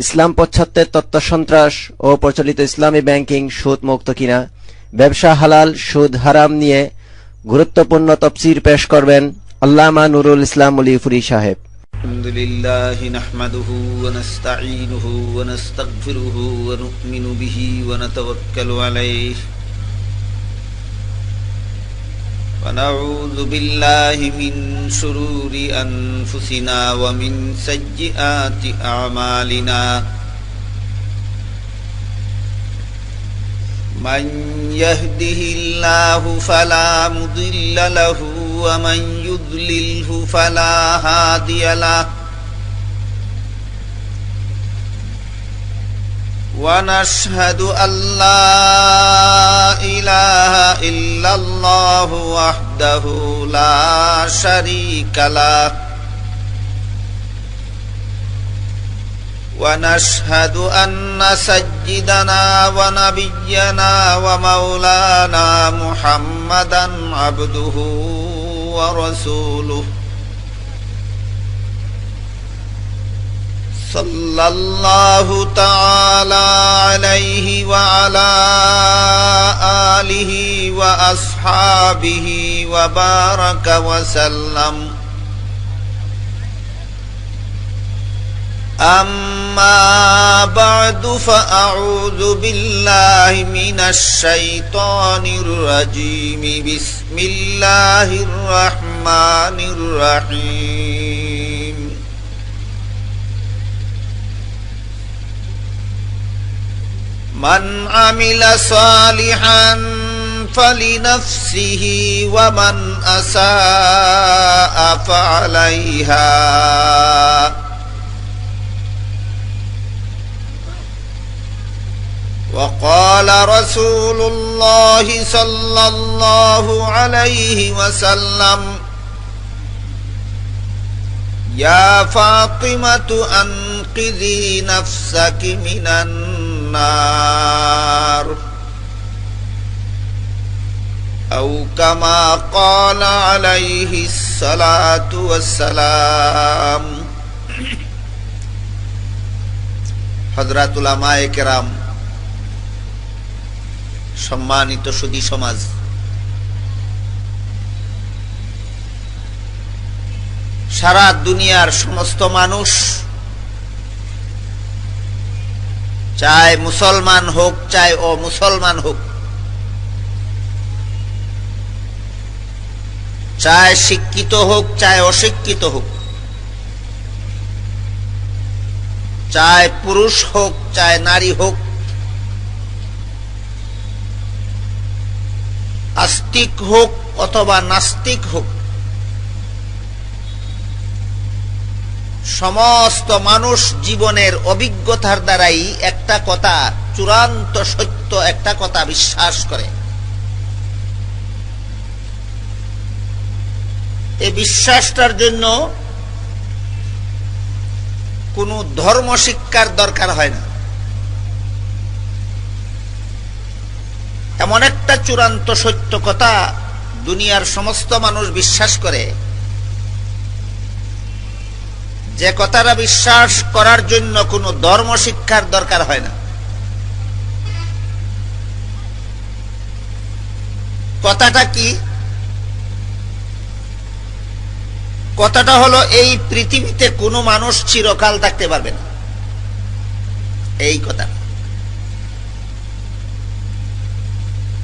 ইসলাম পশ্চাত্যের তত্ত্ব সন্ত্রাস ও প্রচলিত ইসলামী ব্যাংকিং সুদ মুক্ত কিনা, ব্যবসা হালাল সুদ হারাম নিয়ে গুরুত্বপূর্ণ তফসির পেশ করবেন আল্লামা নুরুল ইসলাম মুলিফুরি সাহেব। আলহামদুলিল্লাহ নাহমাদুহু ওয়া নাস্তাঈনুহু ওয়া নাস্তাগফিরুহু ওয়া নু'মিনু বিহি ওয়া নাতাওয়াক্কালু আলাইহি ওয়া নাউযু বিল্লাহি মিন শুরুরি আনফুসিনা ওয়া মিন সাইয়্যিআতি আ'মালিনা। মান ইয়াহদিহিল্লাহু ফালা মুদিল্লা লাহু ওয়া মান ইউদ্লিলহু ফালা হাদিয়া লাহু। ওয়া নাশহাদু আল্লা ইলাহা ইল্লাল্লাহু ওয়াহদাহু লা শারীকা লাহু ونشهد أن سيدنا ونبينا ومولانا محمدا عبده ورسوله صلى الله تعالى عليه وعلى آله وأصحابه وبارك وسلم. أما بعد فأعوذ بالله من الشيطان الرجيم. بسم الله الرحمن الرحيم. من عمل صالحا فلنفسه ومن أساء فعليها. وقال رسول الله صلى الله عليه وسلم: يا فاطمة أنقذي نفسك من النار. أو كما قال عليه الصلاة والسلام. حضرات উলামায়ে কেরাম, সম্মানিত সুধী সমাজ, সারা দুনিয়ার সমস্ত মানুষ, চাই মুসলমান হোক চাই অমুসলমান হোক, চাই শিক্ষিত হোক চাই অশিক্ষিত হোক, চাই পুরুষ হোক চাই নারী হোক, আস্তিক হোক অথবা নাস্তিক হোক, সমস্ত মানুষ জীবনের অভিজ্ঞতার দ্বারাই একটা কথা, চূড়ান্ত সত্য একটা কথা বিশ্বাস করে। এই বিশ্বাসটার জন্য কোনো ধর্ম শিক্ষার দরকার হয় না। এমন একটা চূড়ান্ত সত্য কথা দুনিয়ার সমস্ত মানুষ বিশ্বাস করে, যে কথাটা বিশ্বাস করার জন্য কোনো ধর্ম শিক্ষার দরকার হয় না। কথাটা কি? কথাটা হলো, এই পৃথিবীতে কোনো মানুষ চিরকাল থাকতে পারবে না। এই কথা,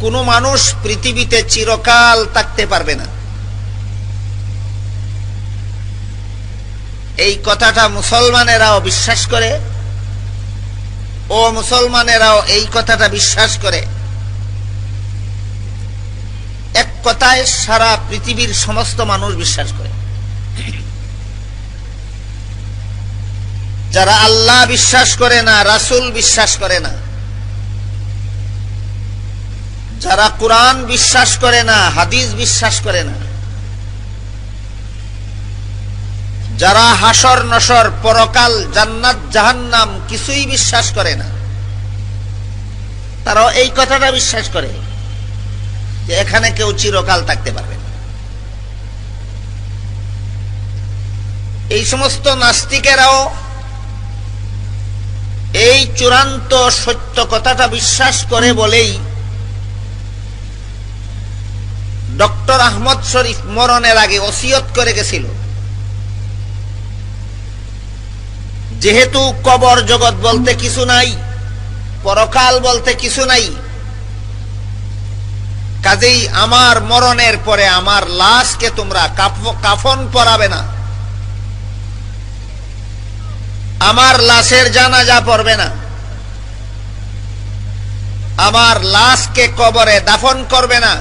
কোন মানুষ পৃথিবীতে চিরকাল থাকতে পারবে না। এই কথাটা মুসলমানেরাও বিশ্বাস করে, ও মুসলমানেরাও এই কথাটা বিশ্বাস করে। এক কথায় সারা পৃথিবীর সমস্ত মানুষ বিশ্বাস করে। যারা আল্লাহ বিশ্বাস করে না, রাসূল বিশ্বাস করে না, যারা কুরআন বিশ্বাস করে না, হাদিস বিশ্বাস করে না, যারা হাসর নসর, পরকাল, জান্নাত জাহান্নাম কিছুই বিশ্বাস করে না, তারাও এই কথাটা বিশ্বাস করে যে এখানে কেউ চিরকাল থাকতে পারবে না। এই সমস্ত নাস্তিকেরাও এই চূড়ান্ত সত্য কথাটা বিশ্বাস করে বলেই ডক্টর আহমদ শরীফ মরণের আগে ওসিয়ত করে গেছিল, যেহেতু কবর জগৎ বলতে কিছু নাই, পরকাল বলতে কিছু নাই, কাজেই আমার মরণের পরে আমার লাশকে তোমরা কাফন পরাবে না, আমার লাশের জানাজা পড়বে না, আমার লাশকে কবরে দাফন করবে না,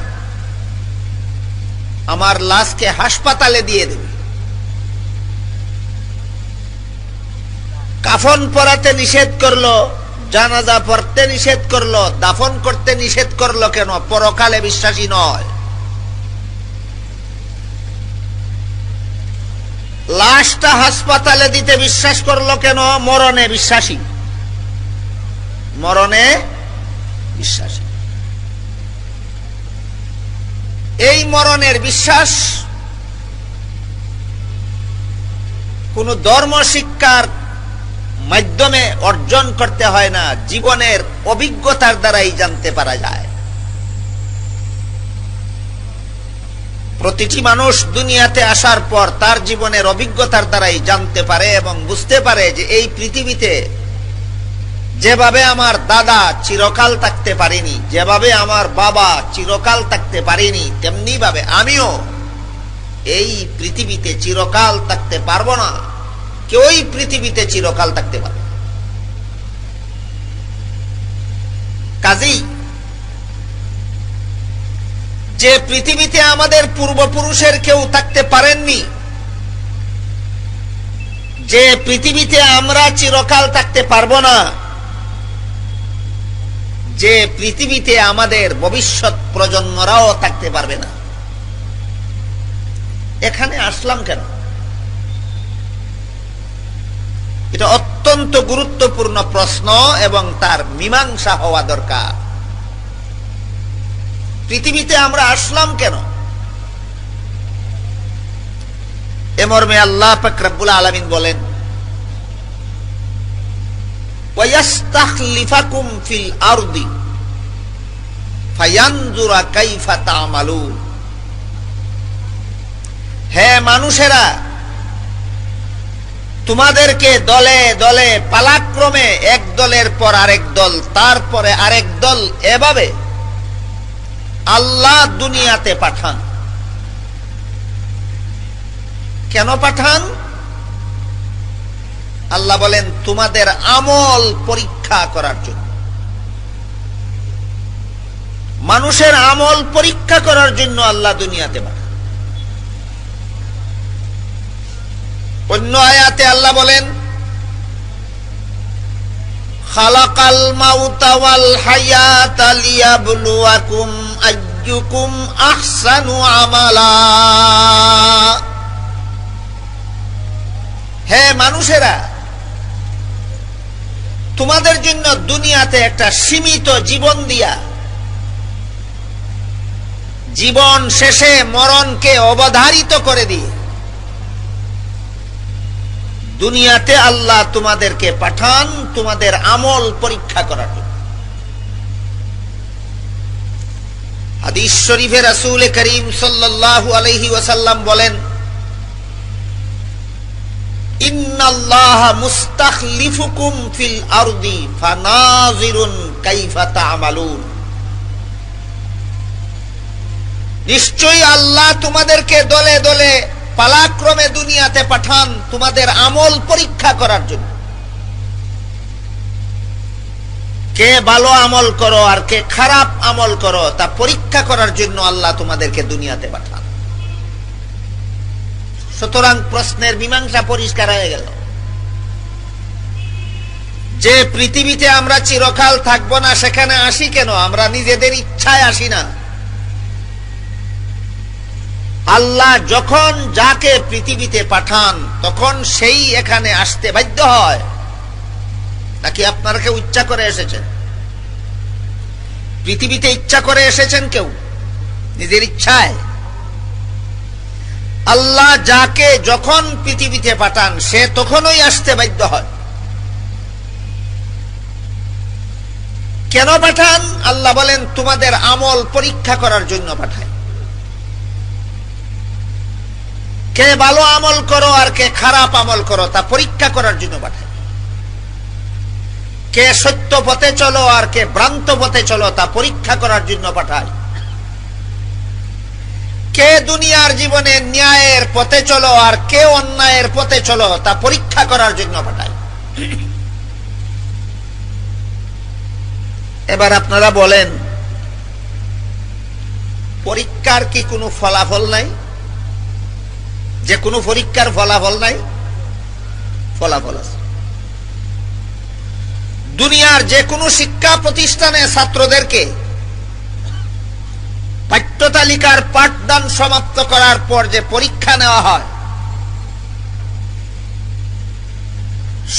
আমার লাশকে হাসপাতালে দিয়ে দেবে। কাফন পরাতে নিষেধ করলো, জানাজা পড়তে নিষেধ করলো, দাফন করতে নিষেধ করলো কেন? পরকালে বিশ্বাসী নয়। লাশটা হাসপাতালে দিতে বিশ্বাস করলো কেন? মরণে বিশ্বাসী, মরণে বিশ্বাসী। এই মরণের বিশ্বাস কোন ধর্ম শিক্ষার মাধ্যমে অর্জন করতে হয় না, জীবনের অভিজ্ঞতার দ্বারাই জানতে পারা যায়। প্রতিটি মানুষ দুনিয়াতে আসার পর তার জীবনের অভিজ্ঞতার দ্বারাই জানতে পারে এবং বুঝতে পারে যে এই পৃথিবীতে যেভাবে আমার দাদা চিরকাল থাকতে পারেনি, যেভাবে আমার বাবা চিরকাল থাকতে পারেনি, তেমনি ভাবে আমিও এই পৃথিবীতে চিরকাল থাকতে পারবো না। কেউই পৃথিবীতে চিরকাল থাকতে পারবে। কাজেই যে পৃথিবীতে আমাদের পূর্বপুরুষের কেউ থাকতে পারেননি, যে পৃথিবীতে আমরা চিরকাল থাকতে পারবো না, যে পৃথিবীতে আমাদের ভবিষ্যৎ প্রজন্মরাও থাকতে পারবে না, এখানে আসলাম কেন? এটা অত্যন্ত গুরুত্বপূর্ণ প্রশ্ন এবং তার মীমাংসা হওয়া দরকার। পৃথিবীতে আমরা আসলাম কেন? এ মর্মে আল্লাহ পাক রব্বুল আলামিন বলেন, ওয়ায়াস্তাখলিফাকুম ফিল আরদি ফায়ানজুরা কাইফা তা'মালুন। হে মানুষেরা, তোমাদেরকে দলে দলে পালাক্রমে এক দলের পর আরেক দল, তারপরে আরেক দল, এভাবে আল্লাহ দুনিয়াতে পাঠান। কেন পাঠান? আল্লাহ বলেন তোমাদের আমল পরীক্ষা করার জন্য। মানুষের আমল পরীক্ষা করার জন্য আল্লাহ দুনিয়াতে পাঠান। অন্য আয়াতে আল্লাহ বলেন, খালাকাল মাউতা ওয়াল হায়াতা লিয়াবলুয়াকুম আইয়ুকুম আহসানু আমালা। হে মানুষেরা, তোমাদের জন্য দুনিয়াতে একটা সীমিত জীবন দিয়া জীবন শেষে মরণকে অবধারিত করে দিয়ে দুনিয়াতে আল্লাহ তোমাদেরকে পাঠান তোমাদের আমল পরীক্ষা করার জন্য। হাদিস শরীফে রাসূল করিম সাল্লাল্লাহু আলাইহি ওয়াসাল্লাম বলেন, ইন্নাল্লাহা মুস্তাখলিফুকুম ফিল আরদি ফানাযিরুন কাইফা তা'মালুন। নিশ্চয়ই আল্লাহ তোমাদেরকে দলে দলে পালাক্রমে দুনিয়াতে পাঠান তোমাদের আমল পরীক্ষা করার জন্য। কে ভালো আমল করো আর কে খারাপ আমল করো তা পরীক্ষা করার জন্য আল্লাহ তোমাদেরকে দুনিয়াতে পাঠান। সুতরাং প্রশ্নের মীমাংসা পরিষ্কার হয়ে গেল। যে পৃথিবীতে আমরা চিরকাল থাকবো না, সেখানে আসি কেন? আমরা নিজেদের ইচ্ছায় আসি না। আল্লাহ যখন যাকে পৃথিবীতে পাঠান তখন সেই এখানে আসতে বাধ্য হয়, নাকি আপনারা কেউ ইচ্ছা করে এসেছেন? পৃথিবীতে ইচ্ছা করে এসেছেন কেউ? নিজের ইচ্ছায়? আল্লাহ যাকে যখন পৃথিবীতে পাঠান সে তখনই আসতে বাধ্য হয়। কেন পাঠান? আল্লাহ বলেন তোমাদের আমল পরীক্ষা করার জন্য পাঠায়। কে ভালো আমল করো আর কে খারাপ আমল করো তা পরীক্ষা করার জন্য পাঠায়। কে সত্য পথে চলো আর কে ভ্রান্ত পথে চলো তা পরীক্ষা করার জন্য পাঠায়। কে দুনিয়ার জীবনে ন্যায়ের পথে চলো আর কে অন্যায়ের পথে চলো তা পরীক্ষা করার জন্য পাঠায়। এবার আপনারা বলেন, পরীক্ষার কি কোনো ফলাফল নাই? যে কোনো পরীক্ষার ফলাফল নাই? ফলাফল আছে। দুনিয়ার যে কোনো শিক্ষা প্রতিষ্ঠানে ছাত্রদেরকে পাঠ্য তালিকার পাঠদান সমাপ্ত করার পর যে পরীক্ষা নেওয়া হয়,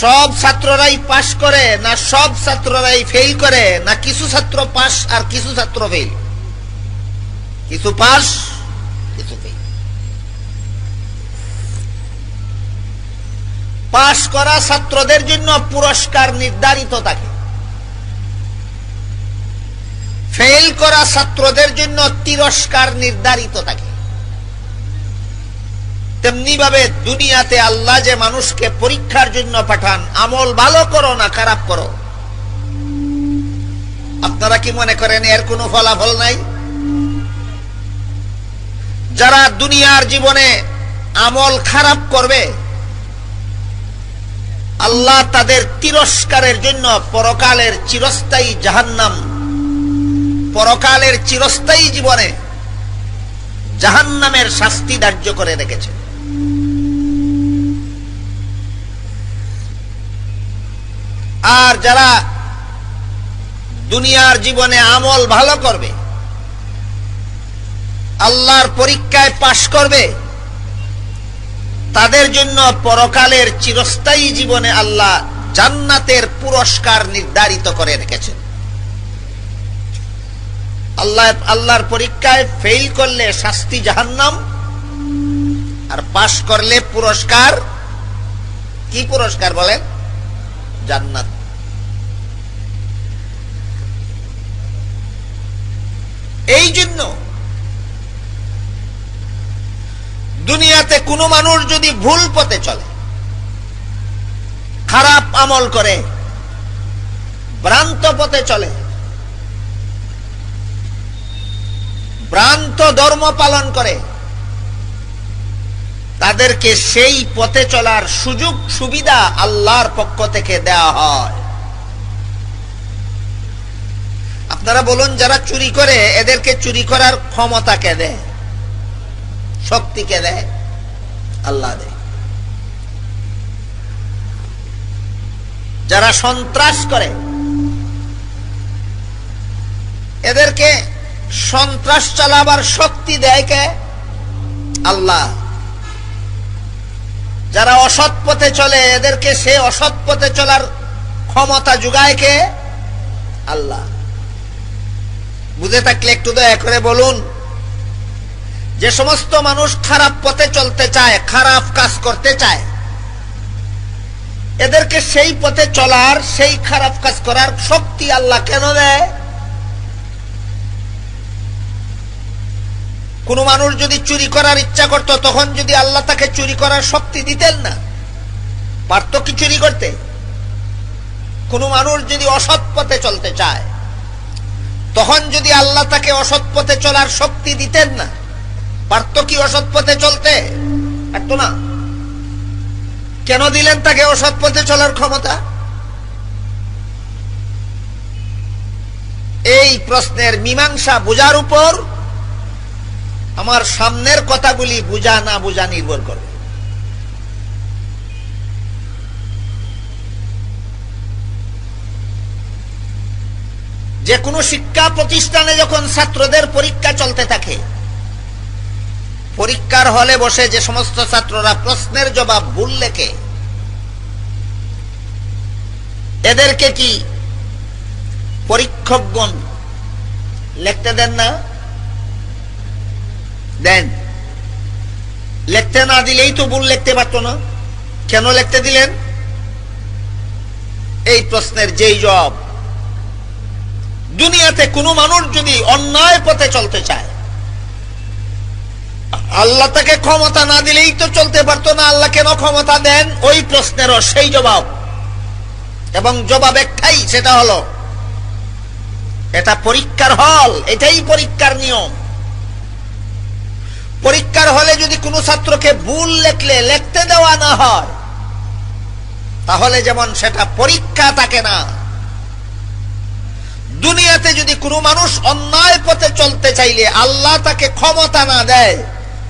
সব ছাত্ররাই পাস করে না সব ছাত্ররাই ফেল করে, না কিছু ছাত্র পাস আর কিছু ছাত্র ফেল? কিছু পাস কিছু ফেল। পাস করা ছাত্রদের জন্য পুরস্কার নির্ধারিত থাকে, ফেল করা ছাত্রদের জন্য তিরস্কার নির্ধারিত থাকে। তেমনি ভাবে দুনিয়াতে আল্লাহ যে মানুষকে পরীক্ষার জন্য পাঠান, আমল ভালো করো না খারাপ করো, আপনারা কি মনে করেন এর কোনো ফলাফল নাই? যারা দুনিয়ার জীবনে আমল খারাপ করবে, আল্লাহ তাদের তিরস্কারের জন্য পরকালের চিরস্থায়ী জাহান্নাম, পরকালের চিরস্থায়ী জীবনে জাহান্নামের শাস্তি ধার্য করে রেখেছেন। আর যারা দুনিয়ার জীবনে আমল ভালো করবে, আল্লাহর পরীক্ষায় পাশ করবে, তাদের জন্য পরকালের চিরস্থায়ী জীবনে আল্লাহ জান্নাতের পুরস্কার নির্ধারিত করে রেখেছেন। আল্লাহর পরীক্ষায় ফেল করলে শাস্তি জাহান্নাম, আর পাশ করলে পুরস্কার কি? পুরস্কার বলেন? জান্নাত। এই জন্য দুনিয়াতে কোনো মানুষ যদি ভুল পথে চলে, খারাপ আমল করে, ভ্রান্ত পথে চলে, ভ্রান্ত ধর্ম পালন করে, তাদেরকে সেই পথে চলার সুযোগ সুবিধা আল্লাহর পক্ষ থেকে দেওয়া হয়। আপনারা বলুন, যারা চুরি করে এদেরকে চুরি করার ক্ষমতা কে দেয়? শক্তি কে দেয়? আল্লাহ দেয়। যারা সন্ত্রাস করে এদেরকে সন্ত্রাস চালাবার শক্তি দেয় কে? আল্লাহ। যারা অসৎ পথে চলে এদেরকে সে অসৎ পথে চলার ক্ষমতা যোগায় কে? আল্লাহ। বুঝে থাকলে একটু দয়া করে বলুন, যে সমস্ত মানুষ খারাপ পথে চলতে চায়, খারাপ কাজ করতে চায়, এদেরকে সেই পথে চলার, সেই খারাপ কাজ করার শক্তি আল্লাহ কেন দেয়? কোন মানুষ যদি চুরি করার ইচ্ছা করত, তখন যদি আল্লাহ তাকে চুরি করার শক্তি দিতেন না? পারত কি চুরি করতে? কোন মানুষ যদি অসৎ পথে চলতে চায়, তখন যদি আল্লাহ তাকে অসৎ পথে চলার শক্তি দিতেন না, পারত কি অসৎ পথে চলতে? পারত না। কেন দিলেন তাকে অসৎ পথে চলার ক্ষমতা? এই প্রশ্নের মীমাংসা বোঝার উপর আমার সামনের কথাগুলি বুঝা না বুঝা নির্ভর করবে। যে কোনো শিক্ষা প্রতিষ্ঠানে যখন ছাত্রদের পরীক্ষা চলতে থাকে, পরীক্ষার হলে বসে যে সমস্ত ছাত্ররা প্রশ্নের জবাব ভুল লেখে, এদেরকে কি পরীক্ষকগণ লিখতে দেন না? দেন। লিখতে না দিলেই তো ভুল লিখতে পারতো না, কেন লিখতে দিলেন? এই প্রশ্নের যেই জবাব দুনিয়াতে কোনো মানুষ যদি অন্যায় পথে চলতে চায়, আল্লাহ তাকে ক্ষমতা না দিলেই তো চলতে পারতো না, আল্লাহ কেন ক্ষমতা দেন? ওই প্রশ্নেরও সেই জবাব, এবং জবাব একটাই, সেটা হলো এটা পরীক্ষার হল, এটাই পরীক্ষার নিয়ম। পরীক্ষার হলে যদি কোনো ছাত্রকে ভুল লেখলে লিখতে দেওয়া না হয়, তাহলে যেমন সেটা পরীক্ষা থাকে না, দুনিয়াতে যদি কোনো মানুষ অন্যায় পথে চলতে চাইলে আল্লাহ তাকে ক্ষমতা না দেয়,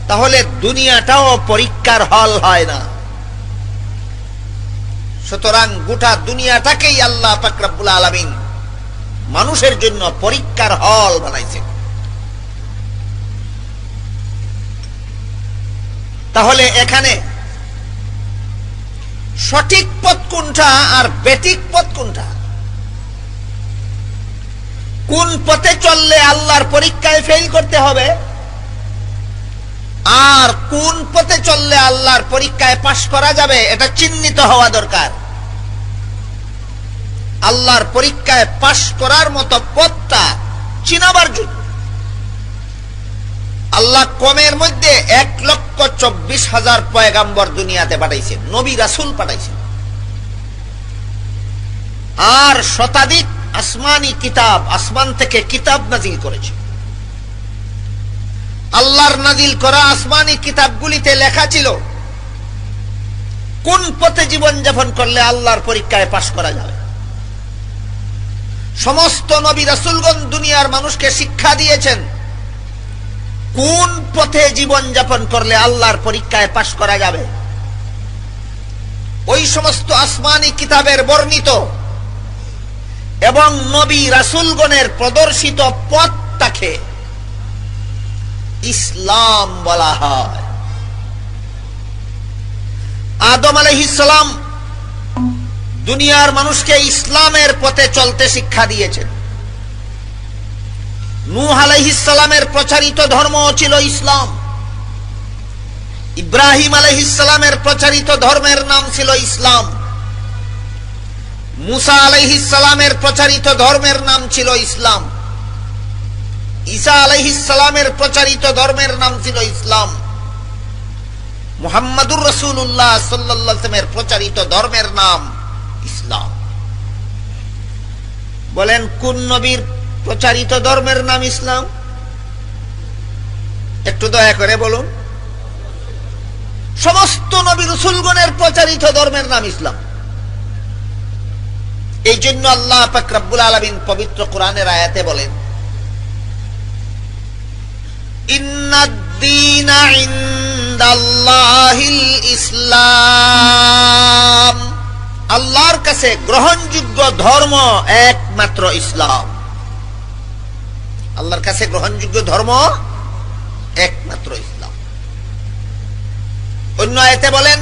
তাহলে দুনিয়াটাও পরীক্ষার হল হয় না। সুতরাং গোটা দুনিয়াটাকেই আল্লাহ পাক রব্বুল আলামিন মানুষের জন্য পরীক্ষার হল বানাইছে। তাহলে এখানে সঠিক পথ কোনটা আর বেঠিক পথ কোনটা, কোন পথে চললে আল্লাহর পরীক্ষায় ফেল করতে হবে, আর কোন পথে চললে আল্লাহর পরীক্ষায় পাশ করা যাবে, এটা চিহ্নিত হওয়া দরকার। আল্লাহর পরীক্ষায় পাশ করার মতো পথটা চিনাবার জন্য আল্লাহ কমের মধ্যে 1,24,000 পয়গাম্বর দুনিয়াতে পাঠাইছেন, নবী রাসূল পাঠাইছেন, আর শতাধিক আসমানি কিতাব, আসমান থেকে কিতাব নাজিল করেছে। আল্লাহর নাজিল করা আসমানি কিতাবগুলিতে লেখা ছিল কোন পথে জীবন যাপন করলে আল্লাহর পরীক্ষায় পাশ করা যাবে। সমস্ত নবী রাসূলগণ দুনিয়ার মানুষকে শিক্ষা দিয়েছেন কোন পথে জীবন যাপন করলে আল্লাহর পরীক্ষায় পাশ করা যাবে। ওই সমস্ত আসমানি কিতাবের বর্ণিত এবং নবী রাসূলগণের প্রদর্শিত পথটাকে ইসলাম বলা হয়। আদম আলাইহিস সালাম দুনিয়ার মানুষকে ইসলামের পথে চলতে শিক্ষা দিয়েছেন। নূহ আলাইহিস সালামের প্রচারিত ধর্ম ছিল ইসলাম। ইব্রাহিম আলাইহিস সালামের প্রচারিত ধর্মের নাম ছিল ইসলাম। মুসা আলাইহিস সালামের প্রচারিত ধর্মের নাম ছিল ইসলাম। ঈসা আলাইহিস সালামের প্রচারিত ধর্মের নাম ছিল ইসলাম। মুহাম্মাদুর রাসূলুল্লাহ সাল্লাল্লাহু আলাইহি ওয়াসাল্লামের প্রচারিত ধর্মের নাম ইসলাম। বলেন কোন নবীর প্রচারিত ধর্মের নাম ইসলাম? একটু দয়া করে বলুন। সমস্ত নবী রাসূলগণের প্রচারিত ধর্মের নাম ইসলাম। এই জন্য আল্লাহ পাক রব্বুল আলামিন পবিত্র কোরআনের আয়াতে বলেন, ইন্নাদ-দীনা ইনদাল্লাহিল ইসলাম, আল্লাহর কাছে গ্রহণযোগ্য ধর্ম একমাত্র ইসলাম। আল্লাহর কাছে গ্রহণযোগ্য ধর্ম একমাত্র ইসলাম। অন্য আয়াতে বলেন,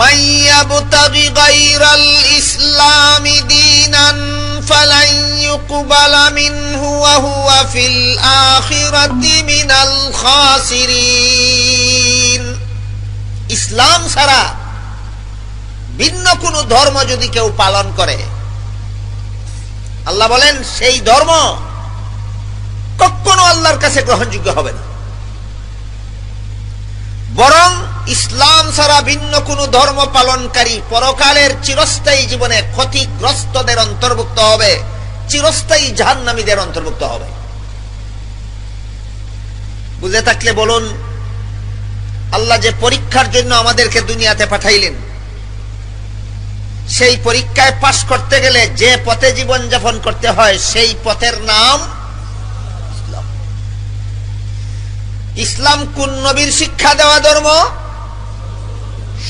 মাইয়াবতাগি গায়রাল ইসলামি দীনান ফালান ইউকবালা মিনহু ওয়া হুয়া ফিল আখিরাতি মিনাল খাসিরিন। ইসলাম ছাড়া ভিন্ন কোন ধর্ম যদি কেউ পালন করে, আল্লাহ বলেন সেই ধর্ম কখনো আল্লাহর কাছে গ্রহণযোগ্য হবে না। বরং ইসলাম ছাড়া ভিন্ন কোন ধর্ম পালনকারী পরকালের চিরস্থায়ী জীবনে ক্ষতিগ্রস্তদের অন্তর্ভুক্ত হবে, চিরস্থায়ী জাহান্নামীদের অন্তর্ভুক্ত হবে। বুঝে থাকলে বলুন, আল্লাহ যে পরীক্ষার জন্য আমাদেরকে দুনিয়াতে পাঠাইলেন, সেই পরীক্ষায় পাশ করতে গেলে যে পথে জীবন যাপন করতে হয় সেই পথের নাম ইসলাম। ইসলাম কোন নবীর শিক্ষা দেওয়া ধর্ম?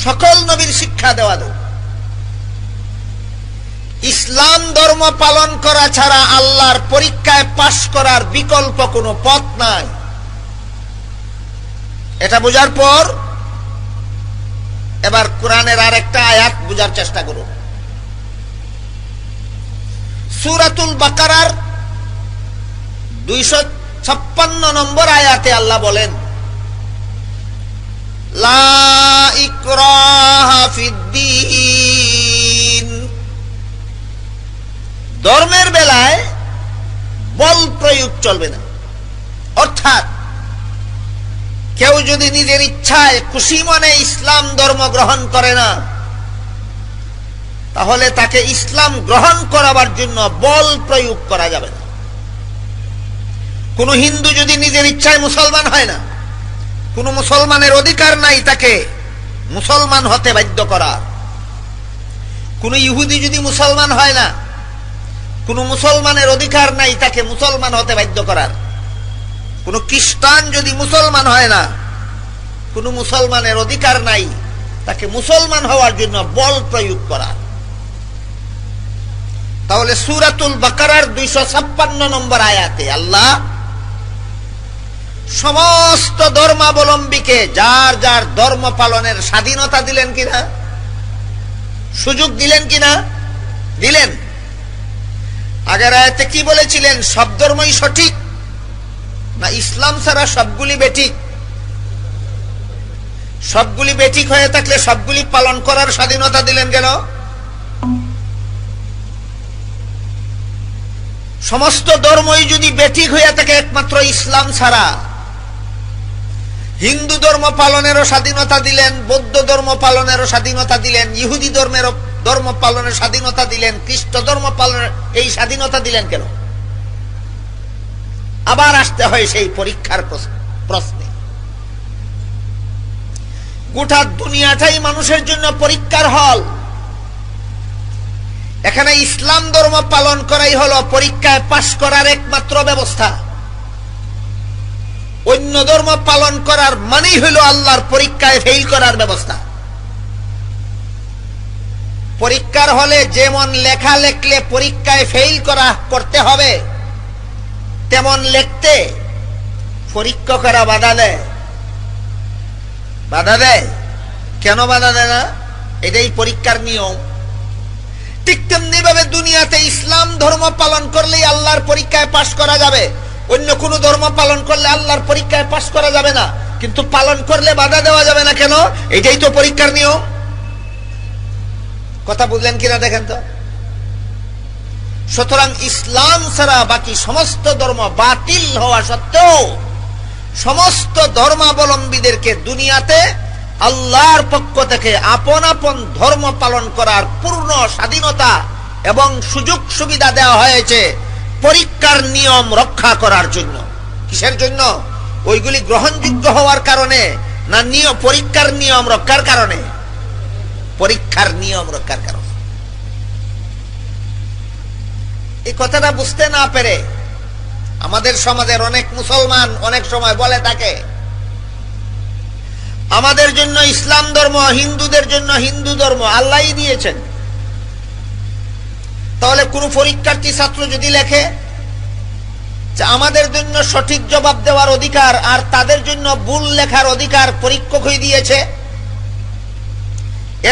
সকল নবীর শিক্ষা দেওয়া ধর্ম। ইসলাম ধর্ম পালন করা ছাড়া আল্লাহর পরীক্ষায় পাশ করার বিকল্প কোনো পথ নাই। এটা বোঝার পর এবার কোরআনের আরেকটা আয়াত বোঝার চেষ্টা করুন। সূরাতুল বাকারার 256 নম্বর আয়াতে আল্লাহ বলেন, লা ইকরাহা ফিদ্দীন, ধর্মের বেলায় বল প্রয়োগ চলবে না। অর্থাৎ কেউ যদি নিজের ইচ্ছায় খুশি মনে ইসলাম ধর্ম গ্রহণ করে না, তাহলে তাকে ইসলাম গ্রহণ করাবার জন্য বল প্রয়োগ করা যাবে না। কোন হিন্দু যদি নিজের ইচ্ছায় মুসলমান হয় না, কোন মুসলমানের অধিকার নাই তাকে মুসলমান হতে বাধ্য করার। কোন ইহুদি যদি মুসলমান হয় না, কোন মুসলমানের অধিকার নাই তাকে মুসলমান হতে বাধ্য করার। কোন খ্রিস্টান যদি মুসলমান হয় না, কোন মুসলমানের অধিকার নাই তাকে মুসলমান হওয়ার জন্য বল প্রয়োগ করার। তাহলে সূরাতুল বাকারার 256 নম্বর আয়াতে আল্লাহ সমস্ত ধর্মাবলম্বীকে যার যার ধর্ম পালনের স্বাধীনতা দিলেন কিনা, সুযোগ দিলেন কিনা? দিলেন। আগের আয়াতে কি বলেছিলেন? সব ধর্মই সঠিক না ইসলাম ছাড়া সবগুলি বেঠিক? সবগুলি বেঠিক হয়ে থাকলে সবগুলি পালন করার স্বাধীনতা দিলেন কেন? সমস্ত ধর্মই যদি বেঠিক হয়ে থাকে একমাত্র ইসলাম ছাড়া, হিন্দু ধর্ম পালনেরও স্বাধীনতা দিলেন, বৌদ্ধ ধর্ম পালনেরও স্বাধীনতা দিলেন, ইহুদি ধর্ম পালনের স্বাধীনতা দিলেন, খ্রিস্ট ধর্ম পালনের এই স্বাধীনতা দিলেন কেন? আবার আসতে হয় সেই পরীক্ষার প্রশ্নে। গোটা দুনিয়াটাই মানুষের জন্য পরীক্ষার হল। এখানে ইসলাম ধর্ম পালন করাই হলো পরীক্ষায় পাশ করার একমাত্র ব্যবস্থা। অন্য ধর্ম পালন করার মানেই হলো আল্লাহর পরীক্ষায় ফেল করার ব্যবস্থা। পরীক্ষার হলে যেমন লেখা লেখলে পরীক্ষায় ফেল করতে হবে, তেমন লিখতে পরীক্ষকরা বাধা দেয়। বাধা দেয় কেন? বাধা দেয় না, এটাই পরীক্ষার নিয়ম। ঠিক তেমনি ভাবে দুনিয়াতে ইসলাম ধর্ম পালন করলেই আল্লাহর পরীক্ষায় পাশ করা যাবে, অন্য কোন ধর্ম পালন করলে আল্লাহর পরীক্ষায় পাশ করা যাবে না। কিন্তু পালন করলে বাধা দেওয়া যাবে না কেন? এটাই তো পরীক্ষার নিয়ম। কথা বুঝলেন কিনা দেখেন তো। সুতরাং ইসলাম ছাড়া বাকি সমস্ত ধর্ম বাতিল হওয়া সত্ত্বেও সমস্ত ধর্মাবলম্বীদেরকে দুনিয়াতে আল্লাহর পক্ষ থেকে আপন আপন ধর্ম পালন করার পূর্ণ স্বাধীনতা এবং সুযোগ সুবিধা দেওয়া হয়েছে পরীক্ষার নিয়ম রক্ষা করার জন্য। কিসের জন্য? ওইগুলি গ্রহণযোগ্য হওয়ার কারণে না পরীক্ষার নিয়ম রক্ষার কারণে? পরীক্ষার নিয়ম রক্ষার কারণে। এই কথাটা বুঝতে না পেরে আমাদের সমাজের অনেক মুসলমান অনেক সময় বলে থাকে, আমাদের জন্য ইসলাম ধর্ম, হিন্দুদের জন্য হিন্দু ধর্ম আল্লাহই দিয়েছেন। তাহলে কোন পরীক্ষার্থী ছাত্র যদি লেখে যে আমাদের জন্য সঠিক জবাব দেওয়ার অধিকার আর তাদের জন্য ভুল লেখার অধিকার পরীক্ষকই দিয়েছে,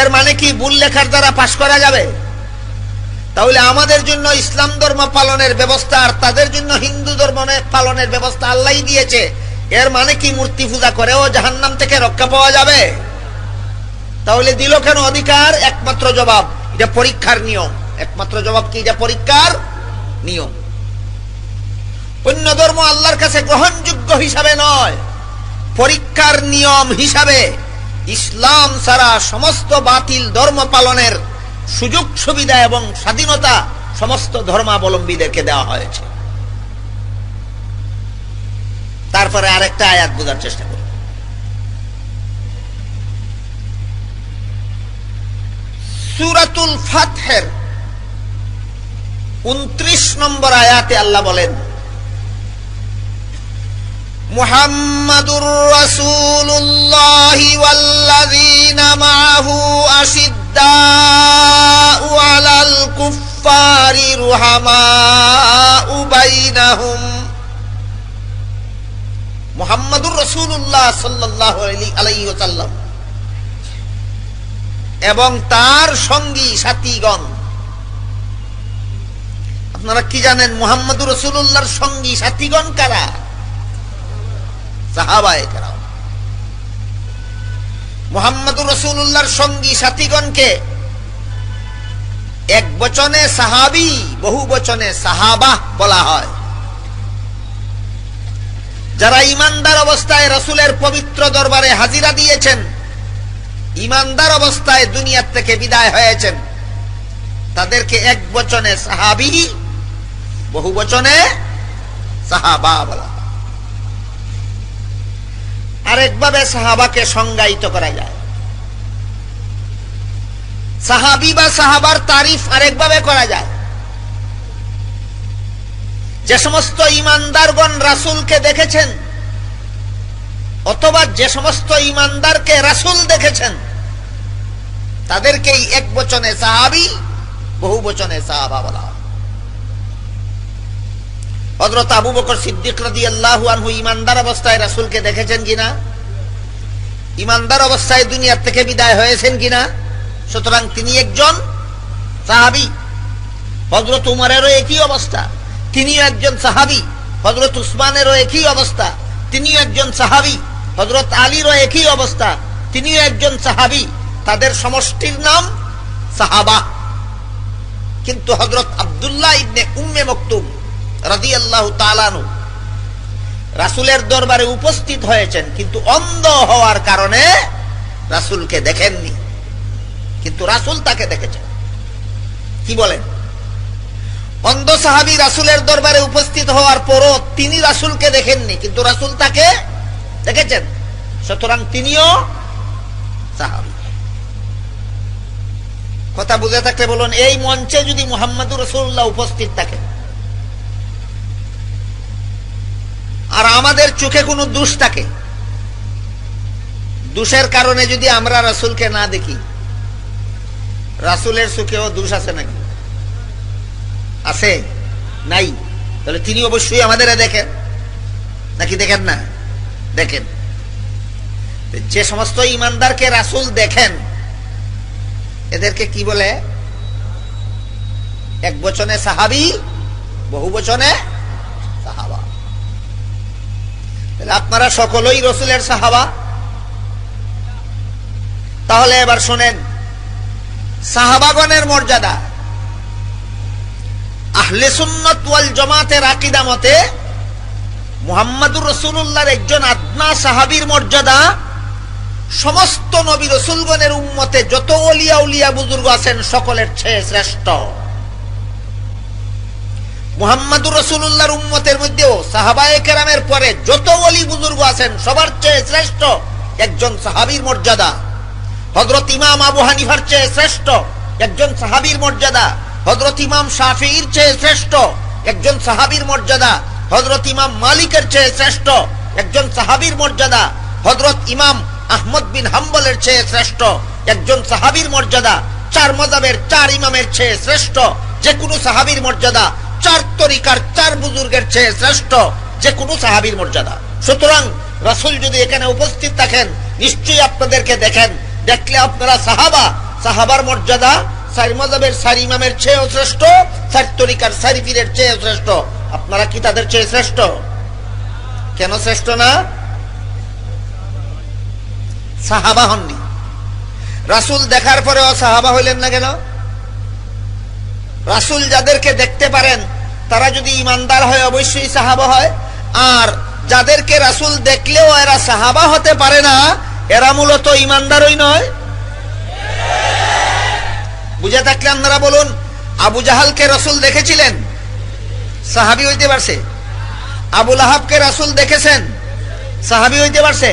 এর মানে কি ভুল লেখার দ্বারা পাশ করা যাবে? তাহলে আমাদের জন্য ইসলাম ধর্ম পালনের ব্যবস্থা আর তাদের জন্য হিন্দু ধর্ম পালনের ব্যবস্থা আল্লাহই দিয়েছে, এর মানে কি মূর্তি পূজা করেও জাহান্নাম থেকে রক্ষা পাওয়া যাবে? তাহলে দিল কেন অধিকার? একমাত্র জবাব এটা পরীক্ষার নিয়ম। একমাত্র জবাব কি? এটা পরীক্ষার নিয়ম। অন্য ধর্ম আল্লাহর কাছে গ্রহণযোগ্য হিসাবে নয়, পরীক্ষার নিয়ম হিসাবে ইসলাম ছাড়া সমস্ত বাতিল ধর্ম পালনের সুযোগ সুবিধা এবং স্বাধীনতা সমস্ত ধর্মাবলম্বীদেরকে দেওয়া হয়েছে। তারপরে আরেকটা আয়াত বোঝার চেষ্টা করুন। সূরাতুল ফাতহের 29 নম্বর আয়াতে আল্লাহ বলেন, মুহাম্মাদুর রাসূলুল্লাহি ওয়াল্লাযীনা মাআহু আশিদ্দাউ আলাল কুফফারি রুহামাউ বাইনাহুম। মুহাম্মাদুর রাসূলুল্লাহ সাল্লাল্লাহু আলাইহি ওয়াসাল্লাম এবং তার সঙ্গী সাথীগণ। আপনারা কি জানেন মুহাম্মাদুর রাসূলুল্লাহর সঙ্গী সাথীগণ কারা? সাহাবায়ে কেরাম। মুহাম্মাদুর রাসূলুল্লাহর সঙ্গী সাথীগণকে এক বচনে সাহাবী, বহু বচনে সাহাবা বলা হয়। যারা ইমানদার অবস্থায় রাসূলের পবিত্র দরবারে হাজিরা দিয়েছেন, ইমানদার অবস্থায় দুনিয়া থেকে বিদায় হয়েছেন, তাদেরকে এক বচনে সাহাবী, বহু বচনে সাহাবা বলা হয়। আরেকভাবে সাহাবাকে সংজ্ঞায়িত করা যায়। সাহাবী বা সাহাবার তারিফ আরেকভাবে করা যায়। যে সমস্ত ইমানদারগণ রাসূলকে দেখেছেন, অথবা যে সমস্ত ইমানদারকে রাসূল দেখেছেন, তাদেরকেই এক বচনে সাহাবী, বহু বচনে সাহাবা বলা হয়। হযরত আবু বকর সিদ্দিক রাদিয়াল্লাহু আনহু ইমানদার অবস্থায় রাসূলকে দেখেছেন কিনা? ইমানদার অবস্থায় দুনিয়া থেকে বিদায় হয়েছেন কিনা? সুতরাং তিনি একজন সাহাবী। হযরত উমরেরও একই অবস্থা, তিনিও একজন সাহাবী। হযরত উসমানেরও একই অবস্থা, তিনিও একজন সাহাবী। হযরত আলীরও একই অবস্থা, তিনিও একজন সাহাবী। তাদের সমষ্টির নাম সাহাবা। কিন্তু হযরত আব্দুল্লাহ ইবনে উম্মে মকতুম রাদিয়াল্লাহু তাআলা আনহু রাসূলের দরবারে উপস্থিত হয়েছেন, কিন্তু অন্ধ হওয়ার কারণে রাসূলকে দেখেননি, কিন্তু রাসূল তাকে দেখেছেন। কি বলেন? অন্ধ সাহাবী রাসূলের দরবারে উপস্থিত হওয়ার পরও তিনি রাসূলকে দেখেননি, কিন্তু রাসূল তাকে দেখেছেন। সুতরাং তিনিও সাহাবী। কথা বুঝে থাকলে বলুন, এই মঞ্চে যদি মুহাম্মদুর রাসূলুল্লাহ উপস্থিত থাকেন আর আমাদের চোখে কোনো দোষ থাকে, দোষের কারণে যদি আমরা রাসূলকে না দেখি, রাসূলের চোখেও দোষ আছে নাকি? আছে? নাই? তাহলে তিনি অবশ্যই আমাদের দেখেন, নাকি দেখেন না? দেখেন। যে সমস্ত ইমানদারকে রাসূল দেখেন, এদেরকে কি বলে? এক বচনে সাহাবী, বহু বচনে সাহাবা। আপনারা সকলেই রাসূলের সাহাবা। তাহলে এবার শুনেন সাহাবাগণের মর্যাদা। আহলে সুন্নাত ওয়াল জামাতের আকীদা মতে মুহাম্মদুর রাসূলুল্লাহর একজন আদনা সাহাবীর মর্যাদা সমস্ত নবী রাসূলগণের উম্মতে যত ওলিয়া উলিয়া বুজুর্গ আছেন সকলের চেয়ে শ্রেষ্ঠ। মুহাম্মদুর রাসূলুল্লাহর উম্মতের মধ্যেও সাহাবায়ে কেরামের পরে যত ওলি বুজুর্গ আছেন সবার চেয়ে শ্রেষ্ঠ একজন সাহাবীর মর্যাদা। হযরত ইমাম আবু হানিফার চেয়ে শ্রেষ্ঠ একজন সাহাবীর মর্যাদা। হযরত ইমাম শাফিঈর চেয়ে শ্রেষ্ঠ একজন সাহাবীর মর্যাদা। হযরত ইমাম মালিকের চেয়ে শ্রেষ্ঠ একজন সাহাবীর মর্যাদা। হযরত ইমাম আহমদ বিন হাম্বলের চেয়ে শ্রেষ্ঠ একজন সাহাবীর মর্যাদা। চার মাযহাবের চার ইমামের চেয়ে শ্রেষ্ঠ যে কোনো সাহাবীর মর্যাদা। চার তরিকার চার বুজুর্গের চেয়ে শ্রেষ্ঠ যে কোনো সাহাবীর মর্যাদা। সুতরাং রাসূল যদি এখানে উপস্থিত থাকেন, নিশ্চয়ই আপনাদেরকে দেখেন, দেখলে আপনারা সাহাবা, সাহাবার মর্যাদা চার মাযহাবের চার ইমামের চেয়েও শ্রেষ্ঠ, চার তরিকার চার পীরের চেয়েও শ্রেষ্ঠ। আপনারা কি তাদের চেয়ে শ্রেষ্ঠ? কেন শ্রেষ্ঠ না? সাহাবা হননি। রাসূল দেখার পরেও সাহাবা হইলেন না কেন? রাসূল যাদেরকে দেখতে পারেন তারা যদি ইমানদার হয় অবশ্যই সাহাবা হয়, আর যাদেরকে রাসূল দেখলেও এরা সাহাবা হতে পারে না, এরা মূলত ইমানদারই নয়। বুঝে থাকলে আপনারা বলুন, আবু জাহালকে রাসূল দেখেছিলেন, সাহাবী হইতে পারছে? আবু লাহাবকে রাসূল দেখেছেন, সাহাবী হইতে পারছে?